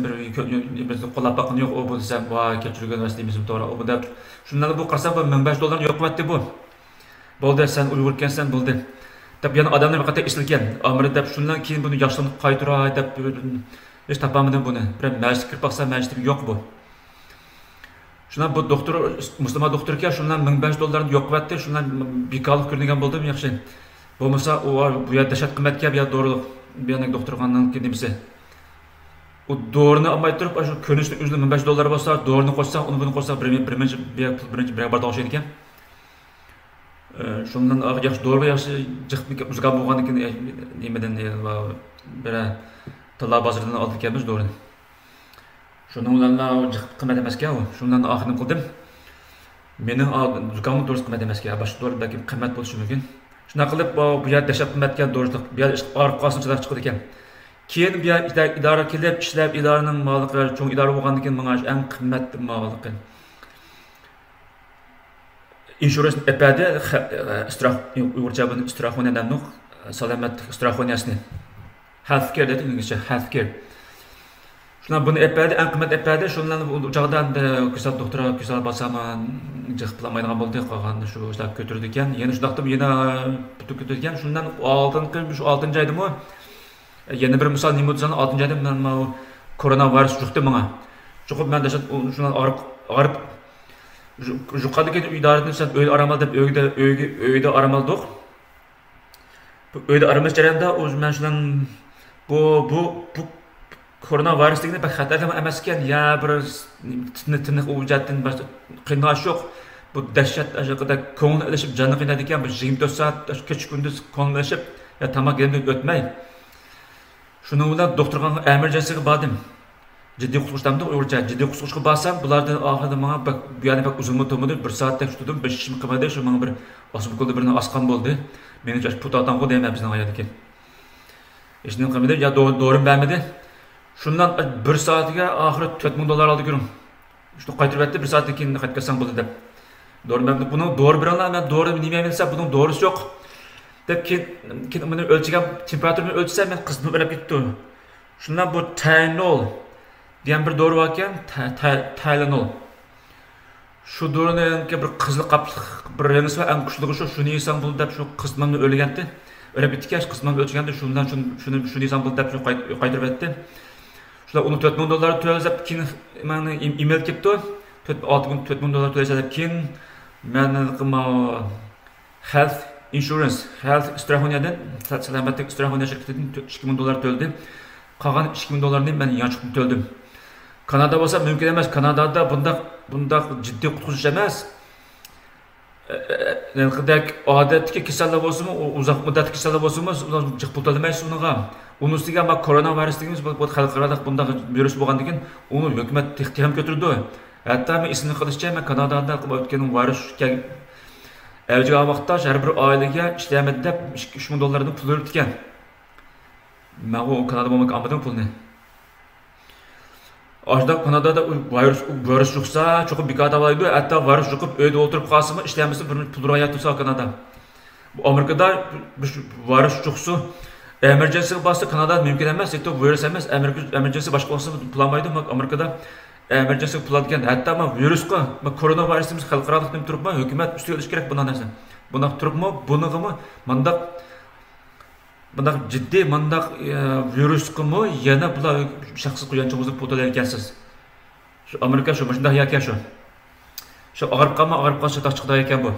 qo'llab bakın yok o bu desem vay keçirgen üniversitemizin doğru o bu da şundan bu qarasam bu $1500 yok etti bu. Bo'ldi sen Uyg'urkensen bo'ldi. Deb yana odamlar faqat ishilgan. Amir deb shundan keyin buni yaxshilanib qaytaray deb hech topamadim buni. Bir majlisga kirib baqsam majlisda yo'q bu. Shundan bu doktor musulmon doktorga shundan $1500 yo'q etti. Shundan bekorlik ko'rgan bo'ldim yaxshi. Bo'lmasa u bu yerda dahshat qimmatga bir dorilik bir yana doktorxonadan kedimse. O doğrunu almay turib, shu ko'rinishning o'zida $1500 bo'lsa, doğrunu qo'shsa, uni buni qo'shsa, bir barda o'xshaydi ekan. Shundan yaxshi doğruga yaxshi jiqlik uzgan bo'lgandan keyin nimadan bir tilla bozoridan olib kelamiz doğrunu. Shundan ularga jiq qimmat emas ekan u. Shundan oxirini qildim. Mening zukamim to'g'ri qimmat emas ekan, boshqa doğru balki qimmat bo'lishi mumkin. Shuna qilib bu yerda dashab qimmatga do'rliq, bu yer orqa qosini chiqib chiqdi ekan. Keyin bu yer idora kelib, ishlab idoraning moliqlari cho'ng idora bo'lgandan keyin menga eng qimmatli moliqi. Insurance epade Uyg'urcha buni strahoniya namliq salomatlik strahoniyasini. Healthcare dedi inglizcha healthcare. Shuna buni epade eng qimmat epade shundan u chog'dan kasal doktor kasal basaman jiqlamaydigan bo'ldi qolgan shu ishlab ko'tirdi ekan. Yana shundaqdim yana butun ko'tirgan. Shundan shu 6-cı aydım o. Yana bir misol nima desam 6-cı aydım men bu koronavirus yuqdi menga. Chiqib men dashat shundan arib yuqadagi idoradan sen o'y aramal deb uyda aramaldik. Bu uyda aramas jarayonda o'z men shundan bu koronavirus degani bir xatarli emas ekan. Ya bir tiniq o'jatdan boshqa qiynash yo'q. Bu dahshat ajaqada ko'ngil ilishib jonni qiynaydi ekan. Bu 24 soat kech kunduz ko'ngil ilishib ya tamak yerdan o'tmay. Shuni bilan doktorga emergencyga bordim. ciddi qutquştamda Uyg'urcha ciddi qutquşga barsam, bulardan oxirida menga bu yana bak uzunmi to'midi, 1 soatdek tutdim, 5 ishim qilmadi, shu menga bir osibqolda birini osqan bo'ldi. Menimcha putatan qo'y deyman bizning oyadiki. Ishni qilmadi, ya doğru bermedi. Shundan 1 soatiga oxiri $4000 oldi gurum. Shu qaytirib etdi, 1 soatdan keyin qaytqazsam bo'ldi deb. Doğru bermedi. Buni doğru berolmay, men doğru nima bilsa, buning doğrusi yo'q. Deb keyin buni o'lchagan temperaturini o'lchsam, men qizni o'lib ketdi. Shundan bu Tylenol degan bir dori bor ekan, Tylenol. Shu dorining bir qizil qapli bir rangisi va eng kuchligi shu, shuni yesam bo'ldi deb shu qizmanni o'lgandi. O'lib ketgan, qizmanni o'lchganda shundan shuni yesam bo'ldi deb qaytirib etdi. Shular uni $4000 to'lab keyin meni email kelibdi. $4000 to'lasa deb keyin meni health insurance, health strahoniyadan, salomatlik strahoniya shirkatidan $2000 to'ldi. Qolgan $2000'ni men yanchib to'ldim. Kanada bo'lsa mumkin emas. Kanadada bundaq jiddiy qutqizish emas. Naqadar odatdagi kasallar bo'lsa-mu, uzoq muddatli kasallar bo'lsa-mu, jiq pul to'lamaysiz unga. Uning ustiga ma koronavirus deganimiz bu xalqaro bundaq virus bo'lgandan keyin uni hukumat texnik ko'tardi. Hatto men ismini qilishcha men Kanadada o'tgan virus avjiga vaqtda har bir oilaga ishlayman deb $3000 pul berib ekan. Men o Kanada bo'lmak almadim pulni. Aşda Kanada'da virüs çıksa çok bekada vardı. Hatta virüs çıkıp evde oturup kalsın işlemesi bir pul hayat tutsa Kanada. Bu Amerika'da virüs çıksa emergency bastı Kanada mümkün emez. Hatta virüs emez. Emergency başka olsa planlaydı ama Amerika'da emergency planlayan. Hatta ama virüs ko, koronavirüsümüz halkaralık nem turupma hükümet üstüne iş gerek buna nerse. Buna turupma, bunu mu mandak bundak ciddi mandak virüs kumu yana bular şahsız kuyançımızı potalar ekansiz. Şu Amerika şu başında yakan şu. Şu ağırıp kalsa taşçıkta yakan bu.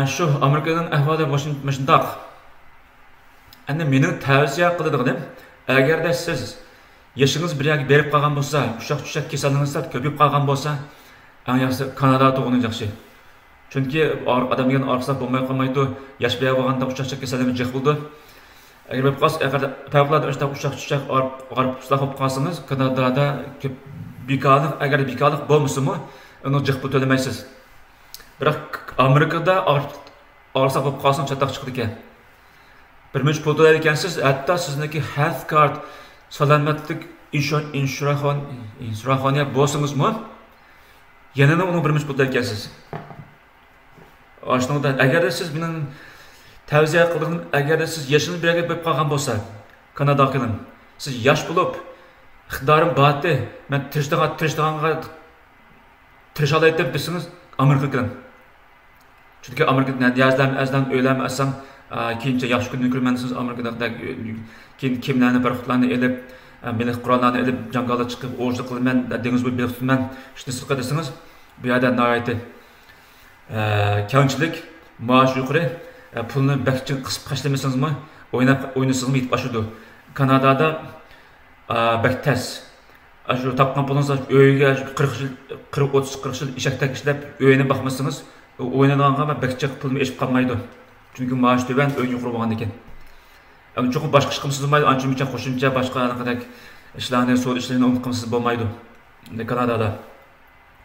Şu Amerika'nın ahvali başında. Anne mening tavsiye qiladiganim, agar da siz yaşınız bir yer berib qolgan bo'lsa, ushaq kasalligingizlar ko'payib qolgan bo'lsa, eng yaxshisi Kanadada tug'ilgan yaxshi. Çünkü adam degan orqasida bo'lmay qolmaydi. Yaş bilan bo'lganda ushaq kasallik jiq bo'ldi. Agar bo'lib qolsa, agar tavqlat ushaq og'rib qolib qolsangiz, Kanadada ko'p bekorlik, agar bekorlik bo'lmasa-mu, uni jiq pul to'lamaysiz. Biroq Amerikada orqasida bo'lib qolsa chataq chiqdi ekan. Bir muncha pul to'laydi ekansiz, hatto sizniki health card salomatlik insurxoniya bo'lsangiz-mu, yana uni bir muncha pul to'laydi ekansiz. Aslında eğer siz benim tavsiye qildim, eğer siz yaşınız bir yerga bo'lib qolgan bo'lsa, Kanadaga kelin. Siz yosh bo'lib, iqtidorim bordi, men tirishdiganga tirishalayt deb desiniz, Amerikaga kelin. Chunki Amerikada yazlam azdan o'ylam asam, keyincha yaxshi kunni ko'rman siz Amerikada keyin kimlarni barxutlarni elib, meni qurollarni elib jangolar chiqib, o'zlik qilaman, dengiz bo'yi beliq tutman, ishni sirqa desiniz, bu yerda nihoyatda kamchilik, maaş yuqori, pulni bakchi qisib qashlamasangizmi, o'ynasangizmi yetib oshadi. Kanadada baktas, shu topgan pulingizni uyga 40 yil eshakdek ishlab, uyini boqmasangiz, o'ynaganga bakchi pulni eshib qolmaydi. Chunki maaş to'ban, uy yuqori bo'lgan ekan. Ama çok başka ish qilsangiz bo'lmaydi, ancha-muncha qo'shimcha boshqa qanaqadak ishlarni, so'l ishlarini unutqansiz bo'lmaydi. Kanadada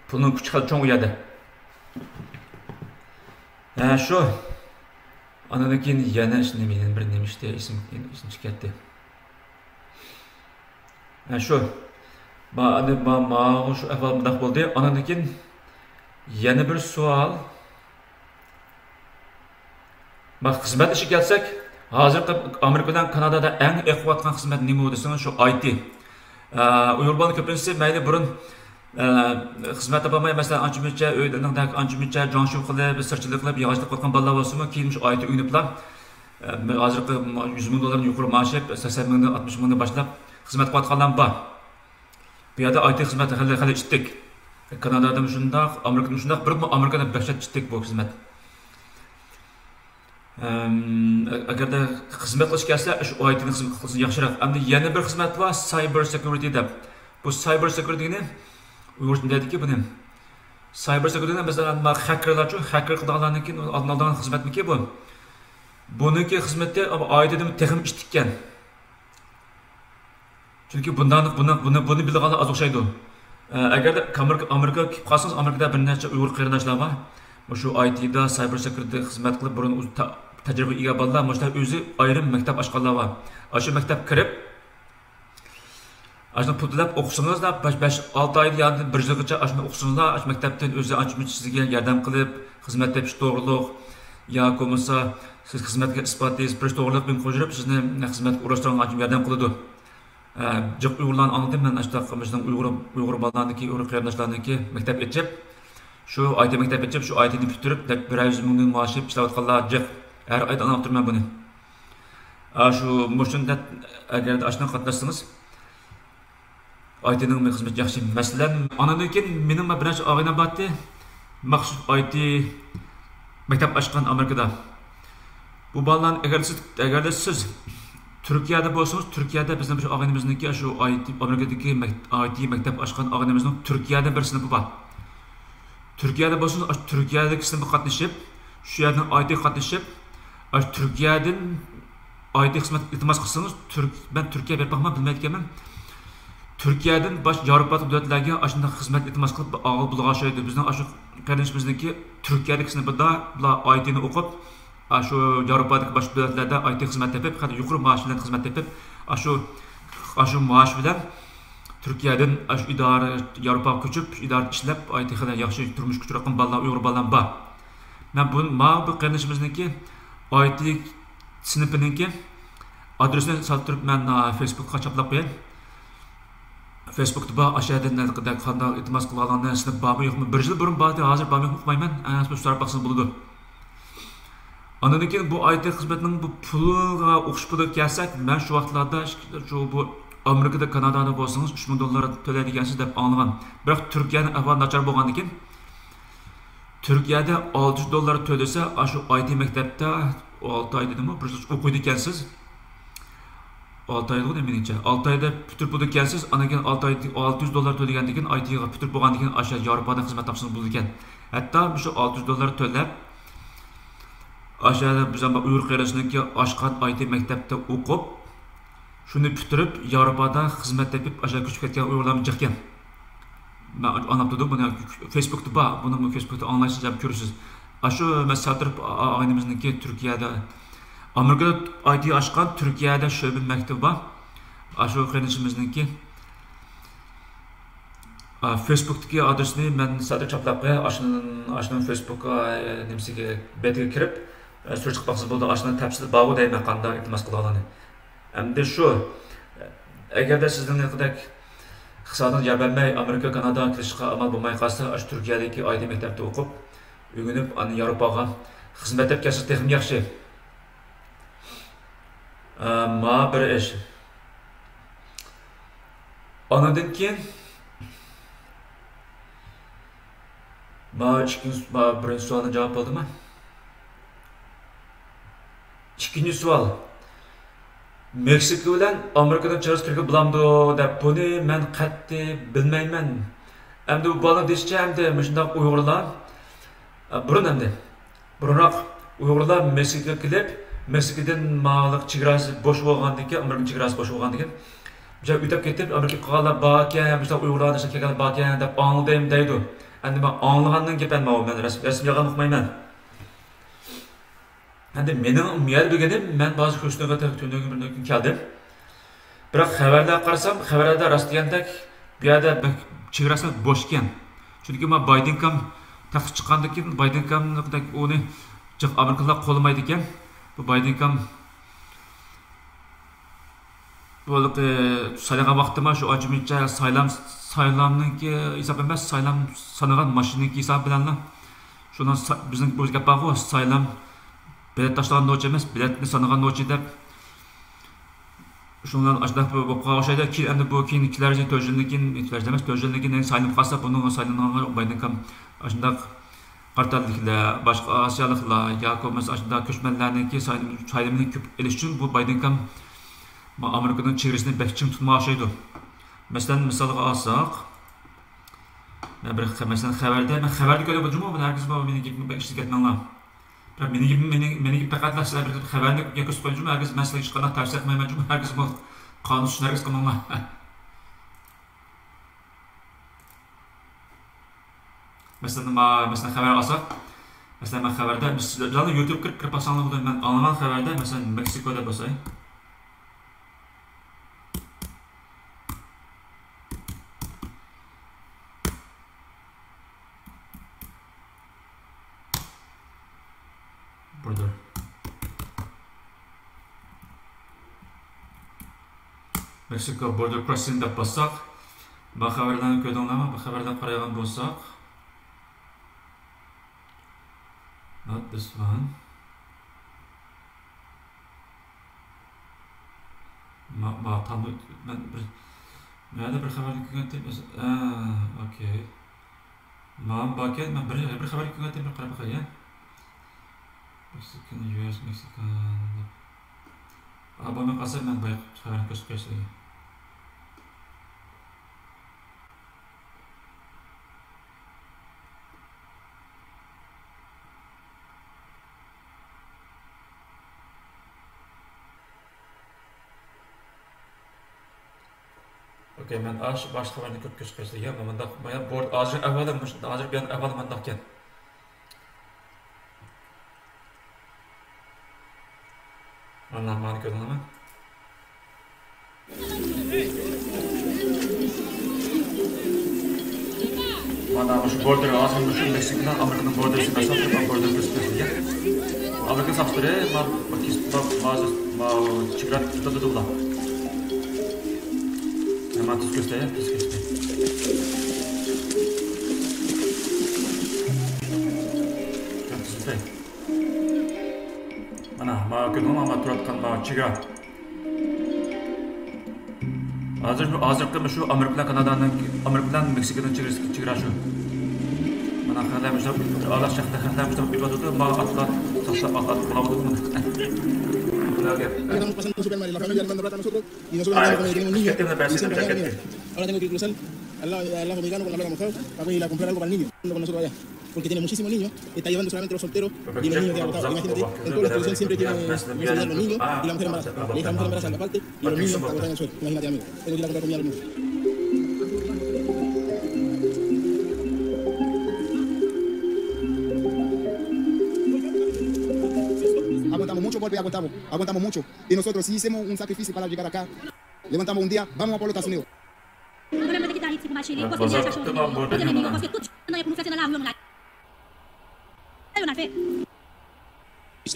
pulning kuchi cho'ng u yerda. Şu anadan keyin yana ishnemeyin bir nima ishda isim chiqyapti. Şu ma şu ahvol bunday bo'ldi. Anadan keyin yana bir savol. Xizmat ishi kelsak, hozir Amerikadan Kanadada eng iqvatgan xizmat nima desang, shu IT. Uyg'urlarning ko'pincha mayli burun xizmat topolmay, masalan, ancha-muncha uydagilar ancha-muncha jonishuv qilib, sirchilik qilib, yig'ishlik qilgan bolalar bo'lsa-mu, keyin shu IT o'ynablar. Hozirgi $100,000 yuqori maosh, 80,000, 60,000 boshlab xizmat qilayotganlar bor. Bu yerda IT xizmati hali ishtik. Kanadada shundoq, Amerikada shundoq, bir Amerikada bahshat ishtik bu xizmat. Agarda xizmat qilish kelsa, shu ITni xizmat qilsa yaxshiroq. Endi yana bir xizmat bor, cyber security deb. Bu cyber securityni Uyg'urcha dediki buni. Cyber securityni masalan, hackerlarcha hacker qilganlarniki oldidan xizmatniki bu. Buniki xizmatda ITda texnik ish tikkan. Chunki buni bilganlar az o'xshaydi. Agarda Amerika kelib qolsangiz, Amerikada bir necha Uyg'ur qarindoshlar bor. Shu IT'da cyber security xizmat qilib burun tajriba ega bo'lganlar, mushlar o'zi ayrim maktab ochganlar bor. Shu maktab kirib Aslında putlab o'qisangiz da 5-6 oy yoki 1 yilgacha ashuna o'qisangiz, ash maktabdan o'zi ancha sizga yordam qilib, xizmat tepish to'g'riliq yoki bo'lmasa siz xizmatga isbotlaysiz, bir to'g'riliq bilan qo'shib sizni xizmatga urashtirgan ancha yordam qiladi. Jiq Uyg'urlarni anladim men ashta qilmishdan Uyg'ur bolalarniki, Uyg'ur qarindoshlarniki maktab etib, shu IT maktab etib, shu IT'ni bitirib, 100 mingdan maash ishlayotganlar jiq har oyda olib turman buni. Shu mushunda agar ashuna qatnashsangiz IT'nin xizmeti yaxshi. Masalan, anadan keyin mening bir necha og'aynim bordi. Maxsus IT maktab ochgan Amerikada. Bu bolalarni agar siz Turkiyada bo'lsangiz, Turkiyada bizning bir og'aynimizniki shu Amerikadagi IT maktab ochgan og'aynimizning Turkiyada bir sinfi bor. Turkiyada bo'lsangiz, Turkiyadagi sinfga qatnashib, shu yerdan IT qatnashib, Turkiyadan IT xizmat iltimos qilsangiz, ben Turkiya berib baxman bilmayotganman. Türkiye'den baş Avrupa devletlerine aşında hizmet etmez kılıp ağıl bulgaç şeydi. Bizden aşı kardeşimizdeki Türkiye'deki sınıfında IT'ni okup aşı Avrupa'daki baş devletlerde IT hizmet yapıp hatta yukarı maaş bilen hizmet yapıp aşı maaş bilen Türkiye'den aşı idare Avrupa küçüp idare işlep IT kadar yaxşı turmuş küçürakın balla Uygur ballan ba. Ben bu kardeşimizdeki IT sınıfındaki adresini saltırıp ben Facebook'a çaplap koyayım. Facebook'ta aşağıdan qanday iltimos qilganlarni sinib bormi yo'qmi? 1 yil burun bordi, hozir bormi uqmayman. Ana shu so'rab baqsangiz bo'ladi. Andan keyin bu IT xizmatining bu puliga o'qish puli kelsak, men shu vaqtlarda shu bu Amerikada, Kanadada bo'lsangiz 3000 dollar to'laydigansiz deb anglagan. Biroq Turkiyaning ahvoli nachar bo'lgandan keyin Turkiyada 600 dollar to'lasa, shu IT maktabda 6 oy dedimmi, bir yil o'qiydi ekansiz. 6 ayda menimcha 6 ayda bitirib bo'ldi ekansiz, ana keyin 6 oy 600 dollar to'lagandan keyin IT'ga bitirib bo'lgandan keyin aşağı Yevropada xizmat topsangiz bo'ldi ekan. Hatto shu 600 dollar to'lab aşağıda biz ham Uyg'ur qarindoshlarniki ochgan IT maktabda o'qib, shuni bitirib Yevropada xizmat topib aşağı ko'chib ketgan Uyg'urlar jiq ekan. Men anlab turdim, buni Facebookda bor, buni Facebookda onlayn ham ko'rasiz. Shu masalan aynimizniki Turkiyada Amerika'da IT açkan, Türkiye'de şöyle bir mektup var. Aşağı kardeşimizdeki Facebook'taki adresini ben sadece çaplap koyayım. Aşının Facebook'a nemsiga betiga kirip sürü çıkıp baksız buldu. Aşının tepsili bağı deyim qanda iltimas qılanlarını. Hem de şu, eğer de sizden ne kadar kısadan yer vermey, Amerika, Kanada kirişqa amal bulmay qalsa, aşı Türkiye'deki IT mektepte okup, ögünüp, Avrupa'ga hizmet edip kelsiz texim yaxşı. Ma bir iş. Anadan keyin birinchi savolga javob bo'ldimi? Ikkinchi savol. Meksika bilan Amerikadan chiqishga bo'lamdi deb buni men qat'iy bilmayman. Endi bu bola deyishcha endi shunday Uyg'urlar burunroq Uyg'urlar Meksikaga kelib Meksika'dan mağlık çigrası boş olgandan keyin, Amerika çigrası boş olgandan keyin, bize ötüp ketip Amerika qolganlar bor ekan, bizlar Uyg'urlar ishga kelganlar bor ekan deb angladim deydi. Endi men anglagandan keyin men rasm yig'an o'qimayman. Endi mening umiyat bilganim, men ba'zi ko'rsatuvga bir kun keldim. Biroq xabarlar qarasam, xabarlarda rostlayandek bu yerda chegarasi bo'sh ekan. Chunki men Biden ham taxtga chiqqandan keyin Biden ham uni Amerikalar qo'llamaydi ekan. Bu Biden ham bo'lib saylagan vaqtda shu ajmincha saylamniki hisob emas, saylam sanagan mashinaniki hisob bilan shundan bizning o'zga bag'o saylam bilet tashlagan nocha emas, biletni sanagan nocha deb shundan ashdaq bo'lib qolishadi. Keyin endi bu keyingilarga to'jinlikin saylanib qolsa, buni saylangan Biden ham ashdaq Qartalliklar, başqa Asiyaliklar, yoki aslında ko'chmanlarniki saylamni ko'p elish uchun bu Biden ham Amerikaning chegarasini bekchim tutmoqchi. Masalan, misolga olsak, masalan xabarda ko'rib bo'ldim, men hargiz meni gapimga ishga ketmanglar. Biroq meni faqat sizlar bir xabarni yoki qo'yishim, hargiz masalaga chiqqanda tavsiya qilmayman, hargiz bu qonun hargiz qilmanglar. Mesela haber alsak, mesela ben haberde, mesela YouTube kırıp basanlar burada ben anlaman haberde, mesela Meksiko'da basayım. Burada. Meksiko border crossing deb bassak, bu haberlarni ko'rdinglarmi? Bu haberdan qaragan bo'lsak, not this one. Tam ben nerede bir haber ko'rgandim. Okay. Bakın ben bir haber ko'rgandim, bir qarab qo'yay. Mexican US Mexican. Bana qasam men bu haberni ko'rsatib qo'yishim. Okey, men başqa haberni ko'p ko'rsatib qo'yishim. Men board hozir bir avval mendaq ekan. Anlamanı ko'rdinglarmi? Mana shu border hozir shu Meksikadan Amerikaning bordersi masalan border ko'rsatilgan. Amerika safdori ma chegara tutadi. Hemen tuz göstereyim. Mana ma turadigan chegara. Hozirgi shu Amerika bilan Kanadaning, Amerika bilan Meksikaning chegara shu. Mana qanday Allah şahta qanday biladi, ma atlar tashlab qoladi buni. Estamos pasando súper mal, la familia armando plata a nosotros y nosotros andamos como que tenemos niños y siempre andamos miedo. Ahora tengo que cruzar al lado mexicano con la placa mojada para ir a comprar algo para el niño, con nosotros allá. Porque tiene muchísimos niños, está llevando solamente los solteros y los niños de agotados. Imagínate, en toda la exposición siempre tiene los niños y la mujer embarazada. Le deja la mujer embarazada aparte y los niños agotados en el suelo. Imagínate, amigo, tengo que ir a comprar comida al mundo. Aguantamos mucho. Y nosotros si hicimos un sacrificio para llegar acá, levantamos un día, vamos a por los Estados Unidos.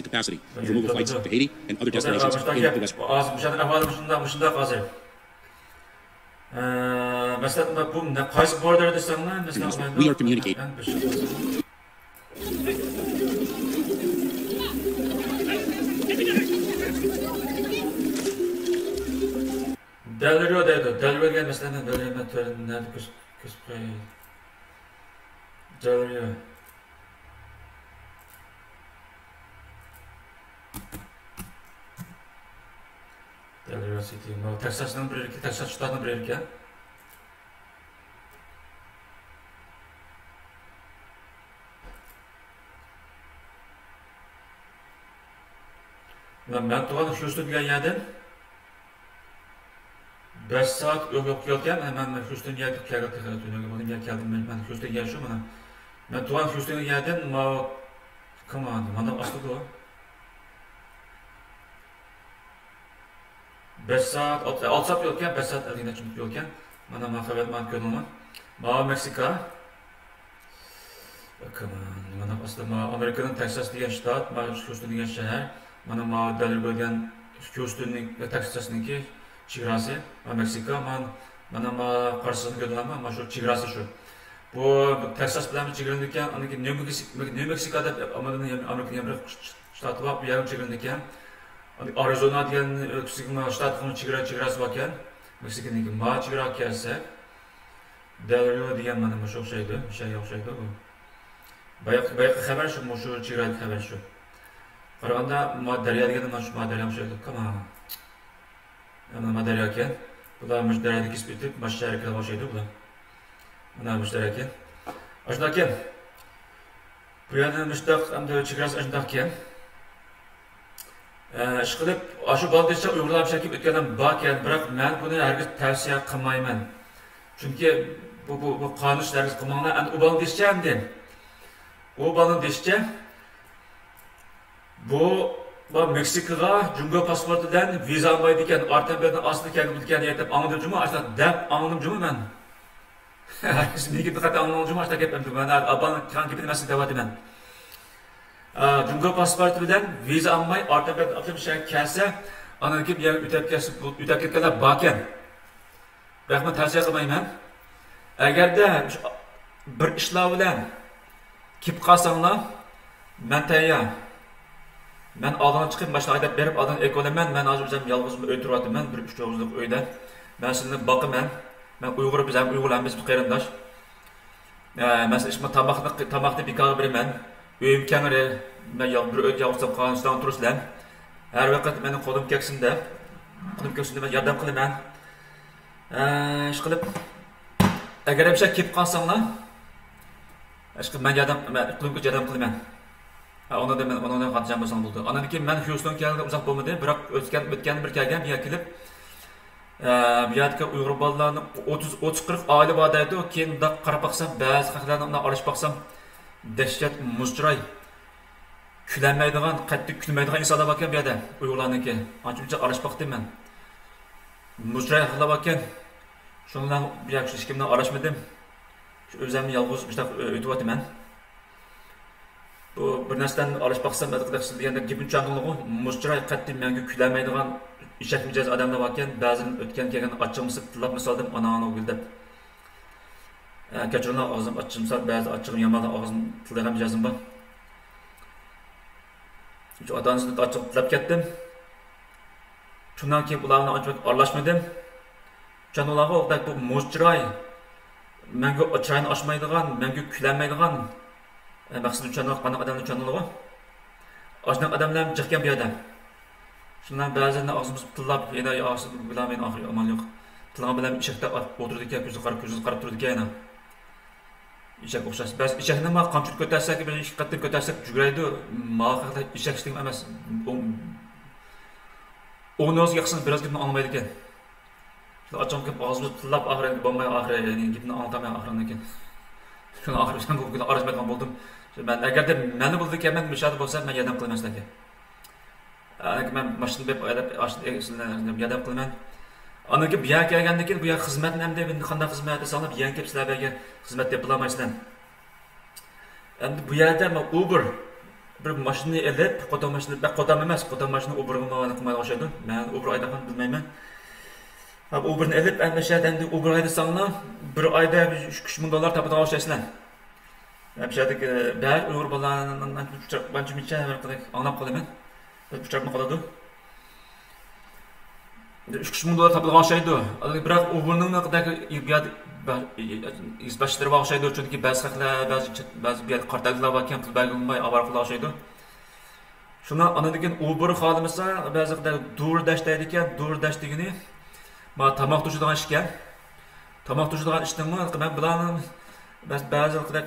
Capacity of removal flights to Haiti and other destinations in the West. We are communicating. Deliriyor gelmesinden nerede küspray. Deliriyor. Deliriyor City. Texas ştatının bir ülke. Ben tuğanı Houston'ga geldim. 5 saat yok yokken hemen Houston'a geldim. Ben Houston'a geldim. Ben tuğan Houston'a geldim. Come on, bana aslı o. 5 saat, 6 saat yokken, 5 saat eline çünkü yokken. Bana haber gördüm. Meksika. Come on, bana aslı Amerika'nın Texas diye ştat, Houston diye şehir. Bana delir bölgen Houston'un ve Texas'ınki chegarasi Meksika, bana karşısını gördüm ama şu chegarasi şu. Bu Texas bilan chegarani ekan, New Mexico'da Amerika'nın bir ştatı var, bir yarım chegarani ekan. Arizona degan kichik shtatning chegarasi bor ekan. Meksikadagi chegara kelsa, Delrio degan mana shu o'xshaydi, o'xshaydi. Bayaq xabar shu chegaralik xabar shu. Qaraganda daryo degan mana shu daryo o'xshaydi. Mana daryo ekan. Bular mushtarak kesib o'tib, mushtaraklar o'xshaydi bular. Mana mushtarak ekan. Shunday ekan. Bu yerda mushtarak hamda chegarasi shunday ekan. Ishqilib, shu Bangladeshda Uyg'urlar shakib o'tgandan bor ekan, biroq men buni hargiz tavsiya qilmayman. Chunki bu qonun ishlaringiz qilmanglar. Endi Bangladeshda endi O bana deyişçe bu Meksikaga Cumhur pasportidan viza almaydı iken, Artember'den aslı keldi iken yetip anladım cuma, açta dep anladım cuma ben. Şimdi iki dikkate anladım cuma, açta gepem cuma. Ben abanın kan gibi nasıl devam edeyim. Cumhur pasportidan viza almay, Artember'den atlı bir şey kelse, anladım ki bir yer üteketkeler baken. Ben tavsiye kılmayayım ben. Eğer de bir işler bilen kip kalsanlar, ben teyya. Ben adana çıkıp başta ayda berip adana ekolemen, ben az özüm yalnızım ötürüyordum ben bir 3-9'luk öyde. Ben sizinle bakımen, ben Uygur'u bizem Uygur'lan biz bir kayrandaş. Mesela işte tamakta bir kahve birimen, öyüm kengiri, ben bir öt yavrutsam kanıçtan turuslan. Her vakit benim kolum keksinde ben yardım kılımen. İş kılıp, eğer bir şey kip kalsanlar, ben yardım kılımen. Onu da ben katacağım olsam buldu. Anladın ki ben Houston geldi uzak bulmadı. Bırak ötken bir kelgen bir yer kelip bir yerdeki Uygur balalarının 30-40 aile vadaydı. O keyin da qarab baksam, bazı xalqlardan aralashib baksam, dehshat muzchiray. Külenmeydigan, qattiq külmeydigan insanlar var ekan bu yerda Uygurlarniki. Ancha aralashib baktım ben. Muzchiray xalqlar var ekan. Shundan bir yaxshi hech kimdan aralashmadim. Shu o'zimni yolg'iz ishda o'tyapman. Bu bir narsadan aralashib baksam, deganda gapni tushundiingmi? Muzchiray qattiq menga külenmeydigan ishak mijoz odamlar var ekan. Ba'zan o'tgan kelgan achchig'imni tilab misoldim, ana o'g'ildab. Kechiringlar, og'zim achchimsa, ba'zi achchig'im yomondan og'zim tildagan mijozim bor. Şu adanızı da açıp tilab ketdim. Shundan keyin ularni ancha aralashmadim. Chanolarga o'qdak bu muzchiray menga chiroyini ochmaydigan, menga kulanmaydigan maqsadim chanoq qanaqa odamlar chanolarga. Ashunday odamlar chiqqan bu yerda. Shundan ba'zan og'zimiz tillab, yana og'zim bilan men oxiri amal yo'q. Tilgan bilan ishakda o'tirdi ekan, ko'zi qarab turdi ekan. İşek o'xshash. Biz ishakni ma qamchib ko'tarsak, bir ikki qattiq ko'tarsak juguraydi. Ma'qulda ishak ishting emas. O'ni o'ziga qilsin biraz gapni olmaydi ekan. Shuni ocham kelib og'zimizni tillab oxiri bo'lmay oxiri, ya'ni gapni oltamay oxirini ekan. Shuni oxiri sen bu kuni arashmaydigan bo'ldim. Ben agarda meni bo'ldi ekan, men mishadi bo'lsa, men yordam qilaman sizlarga. Men mashinani deb yordam qilaman. Anaki bir yer kelgandan keyin bu yer xizmatni hamda qanday xizmat sanab yan kelib sizlarga xizmat deb bilamaysizlar. Endi bu yerda men Uber bir mashinani elib, qo'tam emas, qo'tam mashina Uber'ga qilmay o'xshaydi. Men Uber aydaman bilmayman. Uber'ni elib, endi endi Uber aydasanglar, bir oyda $3,000 topadigan o'xshaysizlar. Bu yerdagi ba'zi Uyg'ur bolalarning banchimicha anglab qolaman. Uçakma qoladi. $3,000 topilgan o'xshaydi. Biroq Uber'ning naqdagi izbashtirib o'xshaydi, chunki ba'zi xalqlar, ba'zi bir qartaglar va kam pul bermay avval qila o'xshaydi. Shuni anadegan Uber xolimasa, ba'zida DoorDash deydi ekan, DoorDash degani ma tomoq tushadigan ish ekan. Tomoq tushadigan ishning men bilan ba'zi xalqlar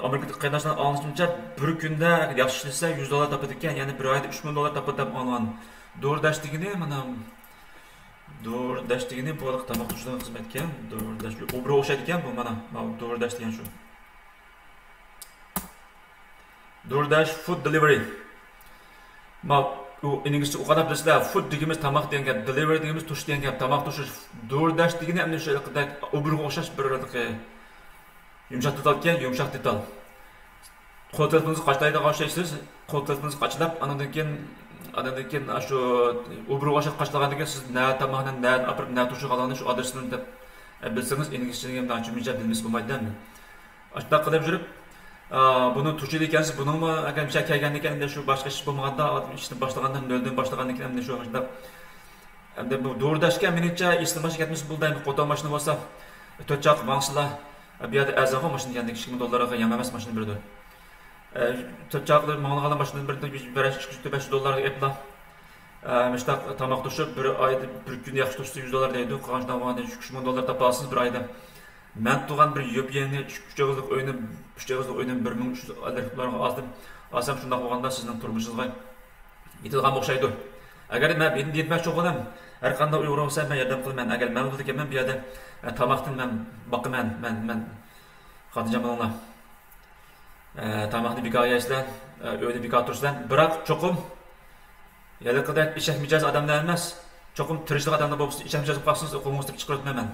Amerikada qaynashdan anglashimcha bir kunda yaxshi ishlasa $100 topadi ekan, ya'ni bir oyda $3,000 topadi deb olgan. DoorDash degani mana DoorDash degani bu tomoq tushadigan xizmat ekan. DoorDash Uber o'xshaydi ekan bu mana DoorDash degan shu. DoorDash food delivery. Ma u inglizcha o'qib bilasizlar, food degimiz tomoq degan, delivery degimiz tush degan, tomoq tushish. DoorDash degani ham o'sha Uberga o'xshash bir yumshoq detal ekan, yumshoq detal. Qo'l telefoningizni qachlaydigan o'xshaysiz, qo'l telefoningizni qachlab, andan keyin shu Uberga o'xshab qachlagandan keyin siz na tomoqni na apirib na tushib qolganini shu adresini deb bilsangiz, inglizchaga ham tushuncha bilmas bo'lmaydi-da. Ashta qilib yurib, buni tushidi ekansiz, buningmi agar bir şey kelgandan keyin shu boshqa ish bo'lmaganda, ishni boshlagandan noldan boshlagandan keyin shu vaqtda endi bu DoorDashga menimcha istimash ketmish buldaymi, qo'ton mashina bo'lsa, to'choq vangslar bir yerda azag'a mashina degandek $2,000 yam emas mashina berdi. To'choqlar mang'alagan mashina berdi $500 epla. Mishta tomoq tushib bir oyda bir kun yaxshi tushsa $100 deydi. Qanchadan bo'lganda $3,000 topasiz bir oyda. Men tug'an bir yopyeni 3 og'izlik o'yini 1300 $larga oldim. Olsam shunday bo'lganda sizning turmushingizga yetilgan o'xshaydi. Agar men endi yetmoqchi bo'lam, har qanday Uyg'ur bo'lsa men yordam qilaman. Agar men bo'lsa men bu yerda tomoqni men boqaman, men xotirjam bo'laman. Tamaqni bekor yeysizlar, uyda bekor tursizlar. Biroq cho'qim yalaqadek ishak mijoz odamlar emas. Cho'qim tirishlik odamlar bo'lsa, ishak mijoz bo'lib qolsangiz, o'quvimizni chiqarmayman.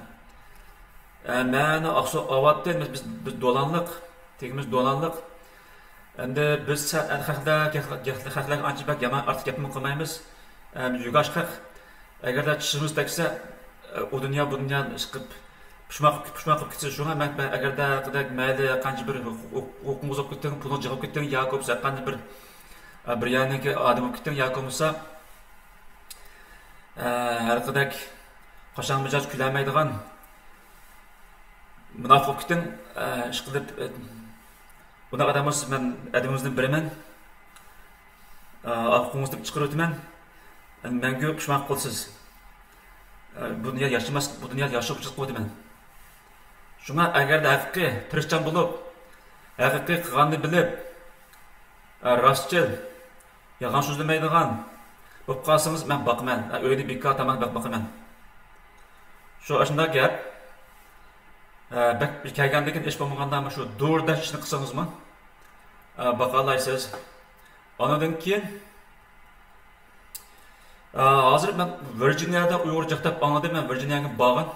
Meni Aqsu avatdan biz dolanliq, tegimiz dolanliq. Endi biz xalqlar ancha bak yomon ortiq gapni qilmaymiz. Yugash haq. Agarda tishimiz tegsa, u dunyo bu dunyoni chiqib pishmoq qilib ketsa, shunga men agarda mayli qancha bir o'qimiz o'qib ketgan, pulni jig'ib ketgan, yo ko'psa qancha bir yaniki odam o'qib ketgan, yo ko'msa har qanday qashon mijoz kulanmaydigan munofiq ketgan ish qilib buni odamimiz men adamimizdan biriman. Aqlimizni chiqarib o'taman. Menga pishmoq qilsiz. Bu dunyo yashamas, bu dunyoda yashab chiqib Shunga agarda haqiqiy tirishchan bo'lib, haqiqiy qilganni bilib, rostchil, yolg'on so'zlamaydigan bo'lib qolsangiz, men boqaman. Uyda bekor tamam boqaman. Shu shunday gap. Kelgandan keyin ish bo'lmaganda shu do'rda ishni qilsangizmi, baqa olaysiz. Ondan keyin hozir men Virginiyada Uyg'urcha anladim. Men Virginiyaga borgan.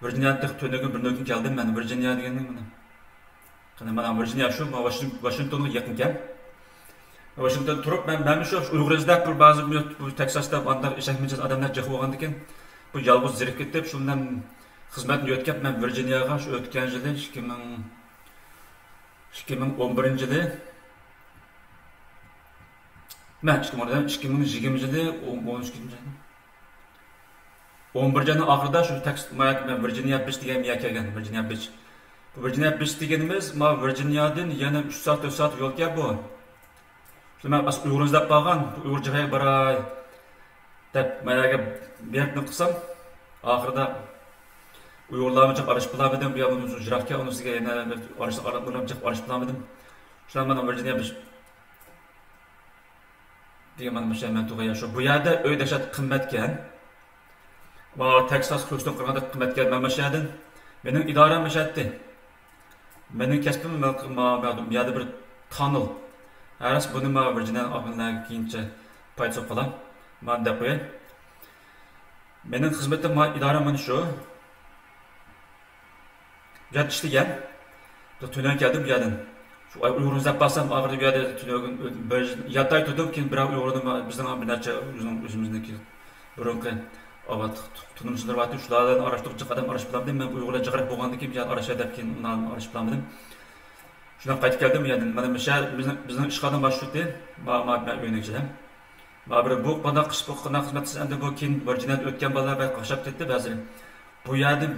Virginiyada tönögün bir gün geldim ben. Virginia degenim bana. Qana mana Virginia shu Washingtonga yaqinkan. Washington turib men shu Uyg'urizda bir ba'zi bu Texasda bandar ishakmijoz odamlar jiq bo'lgan ekan. Bu yolg'iz zirib ketdi. Shundan xizmatni o'tkab men Virginiyaga shu o'tgan yili 2011-yili men 2020-yili 11-yilning oxirida shu tekst Virginia Beach degan yer kelgan. Virginia Beach. Bu Virginia Beach deganimiz Virginiyadan yana 3 soat 4 soat yo'l kelib bu. Men Uyg'urizda qolgan, Uyg'urchaga baray deb mayaga beribni qilsam, oxirida Uyg'urlarni chiqib arish bilamadim, bu yerni jiroqqa unisiga yana arish bilamadim. Shundan men Virginia Beach degan men to'g'ri shu bu yerda uy dashat qimmatgan. Bu Texas Houston qirg'ida qimmatga mamashadin. Mening idoram mashaddi. Mening kasbim bu yerda bir tunnel. Aras buni Virginia oqinlar keyincha paytsoq qilam. Men deb qo'yay. Mening xizmatim idoram mana shu. Yat ishlagan. Tunan keldim bu yerdan. Shu Uyg'urizda bo'lsam, oxirida bu yerda tunan bir yatay turdim, keyin bir Uyg'urni bizning bir necha o'zimizniki burunqi avat tunumchilar va shulardan arashtiruvchi qadam arash biladim. Men Uyg'urlar jiqirib bo'lgandan keyin bir arash edib keyin undan arash bilamadim. Shundan qaytib keldim, ya'ni mana bizning ishxonam boshlig'i, men uynikidan. Bir bu bana qish bu xizmatsiz endi bu keyin Virginiyada o'tgan bolalar va qashab ketdi ba'zi. Bu yerdan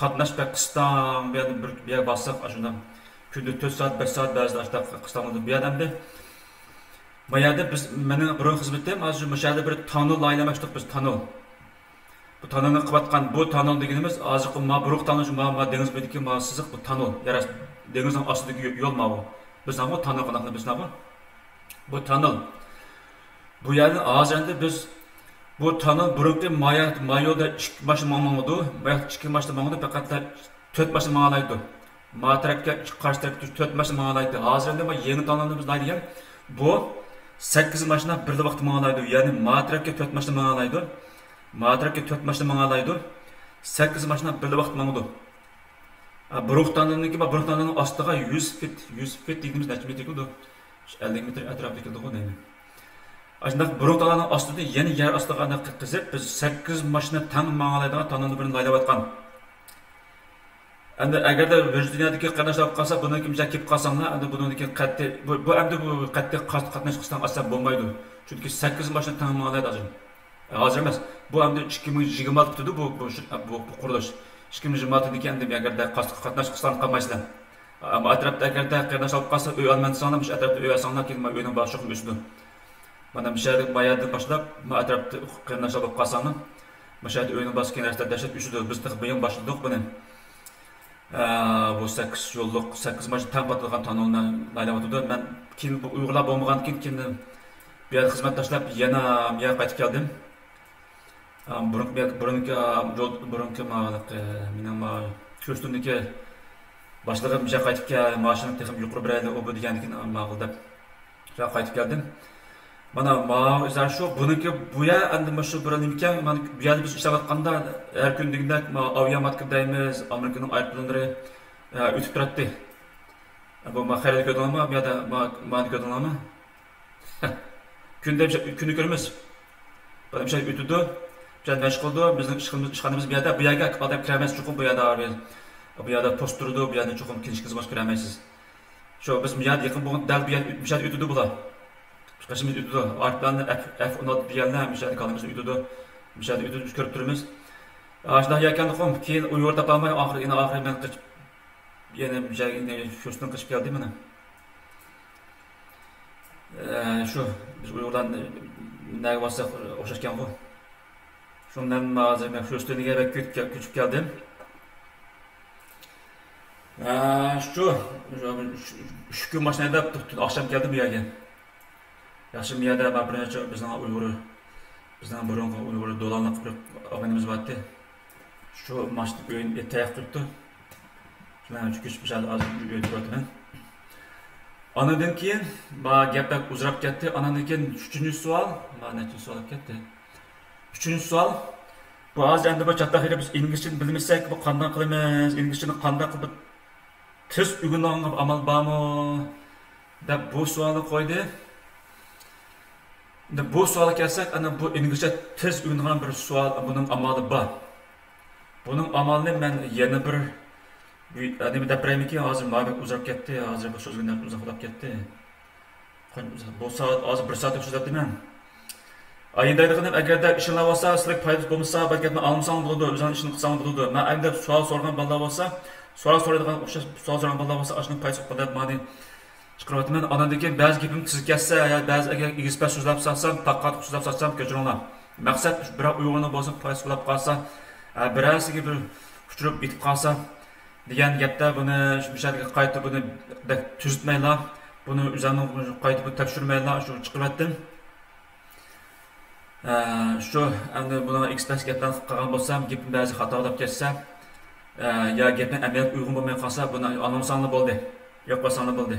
qatnash qiston bir yer bossaq shundan kunda 4 soat 5 soat ba'zida qistonda bu yerda. Bu yerda biz mening burun xizmatim hozir bu yerda bir tunnel aylamoqchiq biz tunnel. Bu tunnelni qilayotgan bu tunnel deganimiz hozir buruq tunnel dengiz bo'yidagi siziq bu tunnel. Yaras dengizning ostidagi yo'l bu. Biz ham bu tunnel qanaqli biz ham bu tunnel. Bu yerda hozir endi biz bu tunnel burunqi mayoda 2 mashina mangmaydi. Bayaq 2 mashina mangmaydi, faqat 4 mashina manglaydi. Matrafga qarshi tarafga 4 mashina manglaydi. Hozir endi yangi tunnelni biz deydigan bu 8 mashina bir vaqt manglaydi. Ya'ni matrafga 4 mashina manglaydi. Matrafga 4 mashina manglaydi. 8 mashina bir vaqt manglaydi. Buruqtanning ostiga 100 fit dediğimiz neçə metr oldu? 50 metr ətrafda keldi deyim. Ancaq buruqtanning ostida yeni yer ostiga qizib biz 8 mashina tang manglaydigan tunnelni birini laylab atqan. Endi agarda Virginiyadagi qatnashib qolsa, bundan kimcha kelib qolsanglar, endi bundan qattiq bu endi bu qattiq qatnash qilsam asab bo'lmaydi. Chunki 8 mashina tang manglaydi hozir. Hozir emas. Bu endi 2026 dedi bu qurilish. 2026'daki endi agarda qatnash qilsam qolmaysizlar. Ammo atrofda agarda qatnashib qolsa, uy olmasanlar, shu atrofda uy olsanglar, keyin uyning boshlig'i o'sdi. Mana bu yerda bayardan boshlab, atrofda qatnashib qolsanglar, bu yerda uyning boshlig'i narsa dashat o'sdi. Biz tıqbiyon boshladik buni. Bu 8 yo'lliq 8 mashina tam patilgan tunnelni laylab o'tdi. Men keyin bu Uyg'urlar bo'lmagan keyin bu yerda xizmat tashlab yana bu yerga qaytib keldim. Burunki mening Houstondagi Başlığım bir şey qaytib keldim, maşının texim yuqur birayli o bu degandikin ma'qul deb. Şuna qaytib keldim. Mana ma o'zar shu buniki bu ya endi shu bir nimkan mana bu yerda biz ishlayotganda har kun degandek aviamat deymiz, Amerikaning aeroplanlari o'tib turadi. Bu ma xarid ko'rganmi, bu yerda ma ko'rganmi? Kunni ko'ramiz. Bana bir şey ötüdü. Bizden meşguldü. Bizim işxanamız bir yerde. Bu yerga adam kiremez. Çoxum bu yerda var. Bu yerda post durdu. Bu yerda çoxum kinişkiz baş kiremezsiz. Şu biz bu yerda yakın bo'lgan dal bu yer bir şey ötüdü bular. Başqasımız ötüdü. Artlarni F16 diyenler bir şey kalımız ötüdü. Bir şey ötüdü biz ko'rib turibmiz. Ashunday ekan keyin u yerda topolmay oxiri men qichib yana bir şey shundan qichib keldim mana. Şu biz u yerdan nega bo'lsa o'xshashgan ku. Şundan hozir men shu ustuniga ko'chib keldim. Shu kun mashinada oqshom keldim bu yerga. Yaxshi bu yerda bir necha bizning burungi Uyg'ur do'lonliq bir og'inimiz bordi. Shu mashina o'yin tayoq turibdi. Shundan chiqish bir hozir o'tib o'taman. Anadan keyin gaplar uzrab ketdi. Anadan keyin 3-savol, mana 3-savol ketdi. 3-savol. Bu hozir endi bu chatda biz inglizchani bilmasak, bu qanday qilamiz? Inglizchani qanday qilib tez o'rgangan amal bormi? deb bu savolni qo'ydi. Bu savolga kelsak, ana bu inglizcha tez o'rgangan bir savol, buning amali bor. Buning amalini men yana bir nima deb beraymanki, hozir mabak uzrab ketdi, hozir bu so'zlarni uzoqlab ketdi. Bu soat hozir 1 soat so'zlayapman. Ayındaydıqını əgərdə işinlər olsa, sizlik paydaş olmasa, bəlkətini almışsan buludu, özünün işini qısan buludu. Mən əgərdə sual sorğan ballar olsa, sual sorğan ballar olsa, aşının paydaş olmadı, məni çıxırvatım. Mən anadaki bəzi gepim tizib kəssə, ya bəzi əgər İngilizcə sözləb satsam, taqqat sözləb satsam, köçürünlər. Məqsəd bir Uyğurunu bolsun, paydaş olub qalsa, birəsini bir uçurub itib qalsa, degan gapda buni bir şeyga qaytib buni tuzitmaylar, buni üzərini qaytib tekshirmaylar, shu chiqirvatdim. Şu endi buna Express gapdan qilgan bo'lsam, gapim ba'zi xatolab ketsa, ya gapning amaliyot uyg'un bo'lmay qolsa, buni anonsanli bo'ldi. Yo'q bo'lsanli bo'ldi.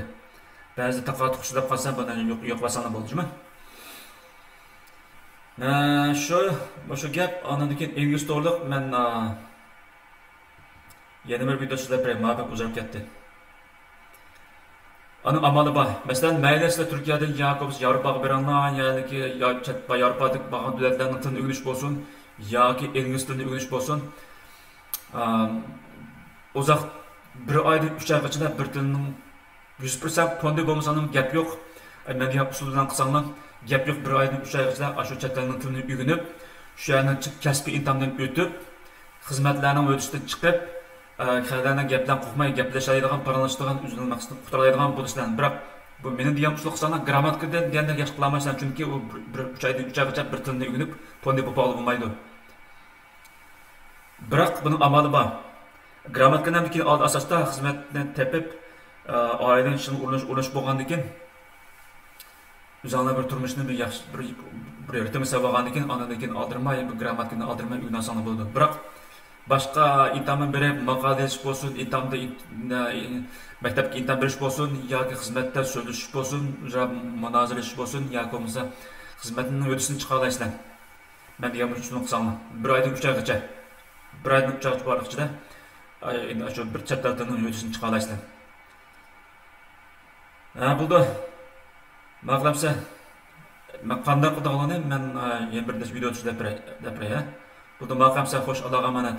Ba'zi taqat xushilab qolsa, buni yo'q bo'lsanli bo'ldimi? Shu gap andan keyin ingliz to'liq men yana bir video sizlar bilan ma'lum uzarib ketdi. Onun amalı var. Mesela meyilesle Türkiye'den Yakobus Avrupa'ya verenler, yani ki Avrupa'da bazı devletlerin dilini öğreniş olsun, ya ki İngiliz dilini öğreniş olsun. Uzak bir ayda 3 ay içinde bir dilinin 100% pondi olmasanın gap yok. Medya usulünden kısanlar gap yok, bir ayda 3 ay içinde aşu çetlerinin dilini öğrenip, şu yani kasbi imtihandan ötüp, hizmetlerinin ötüşten çıkıp, Xələrdən gəpdən qoxmay, gəpləşəydiğən, paranlaşdığın, üzünün məqsədini qutalaydiğən bu işlərin. Biroq bu menin deyən usulqsanlar qrammatikadan deyəndə yaxşı qılamaysan, çünki o 3 aygacha bir tilni öyrənib, pondi bo'lib olmaydı. Biroq buning amali bor. Qrammatikadan keyin asosda xizmatni tepib, oilaning ishini o'rnash bo'lgandan keyin o'zinglar bir turmushni bir yaxshi bir ritm saqlagandan keyin, ondan keyin oldirmay, bu qrammatikani oldirmay o'rnansang bo'ladi. Biroq başqa imtihan berib, maqola yozish bo'lsin, imtihanda maktabga imtihon berish bo'lsin, yoki xizmatda so'zlashish bo'lsin, munozaralash bo'lsin, yoki bo'lmasa xizmatning o'tishini chiqaraysizlar. Men degan shuni qilsanglar. Bir oydan 3 oygacha. Bir oydan 3 oygacha bor ichida shu bir chet tilning o'tishini chiqaraysizlar. Bo'ldi. Maqlamsa men qanday qilganini men yana bir video tushirib beray. Bo'ldi, maqlamsa xo'sh, Allohga omonat.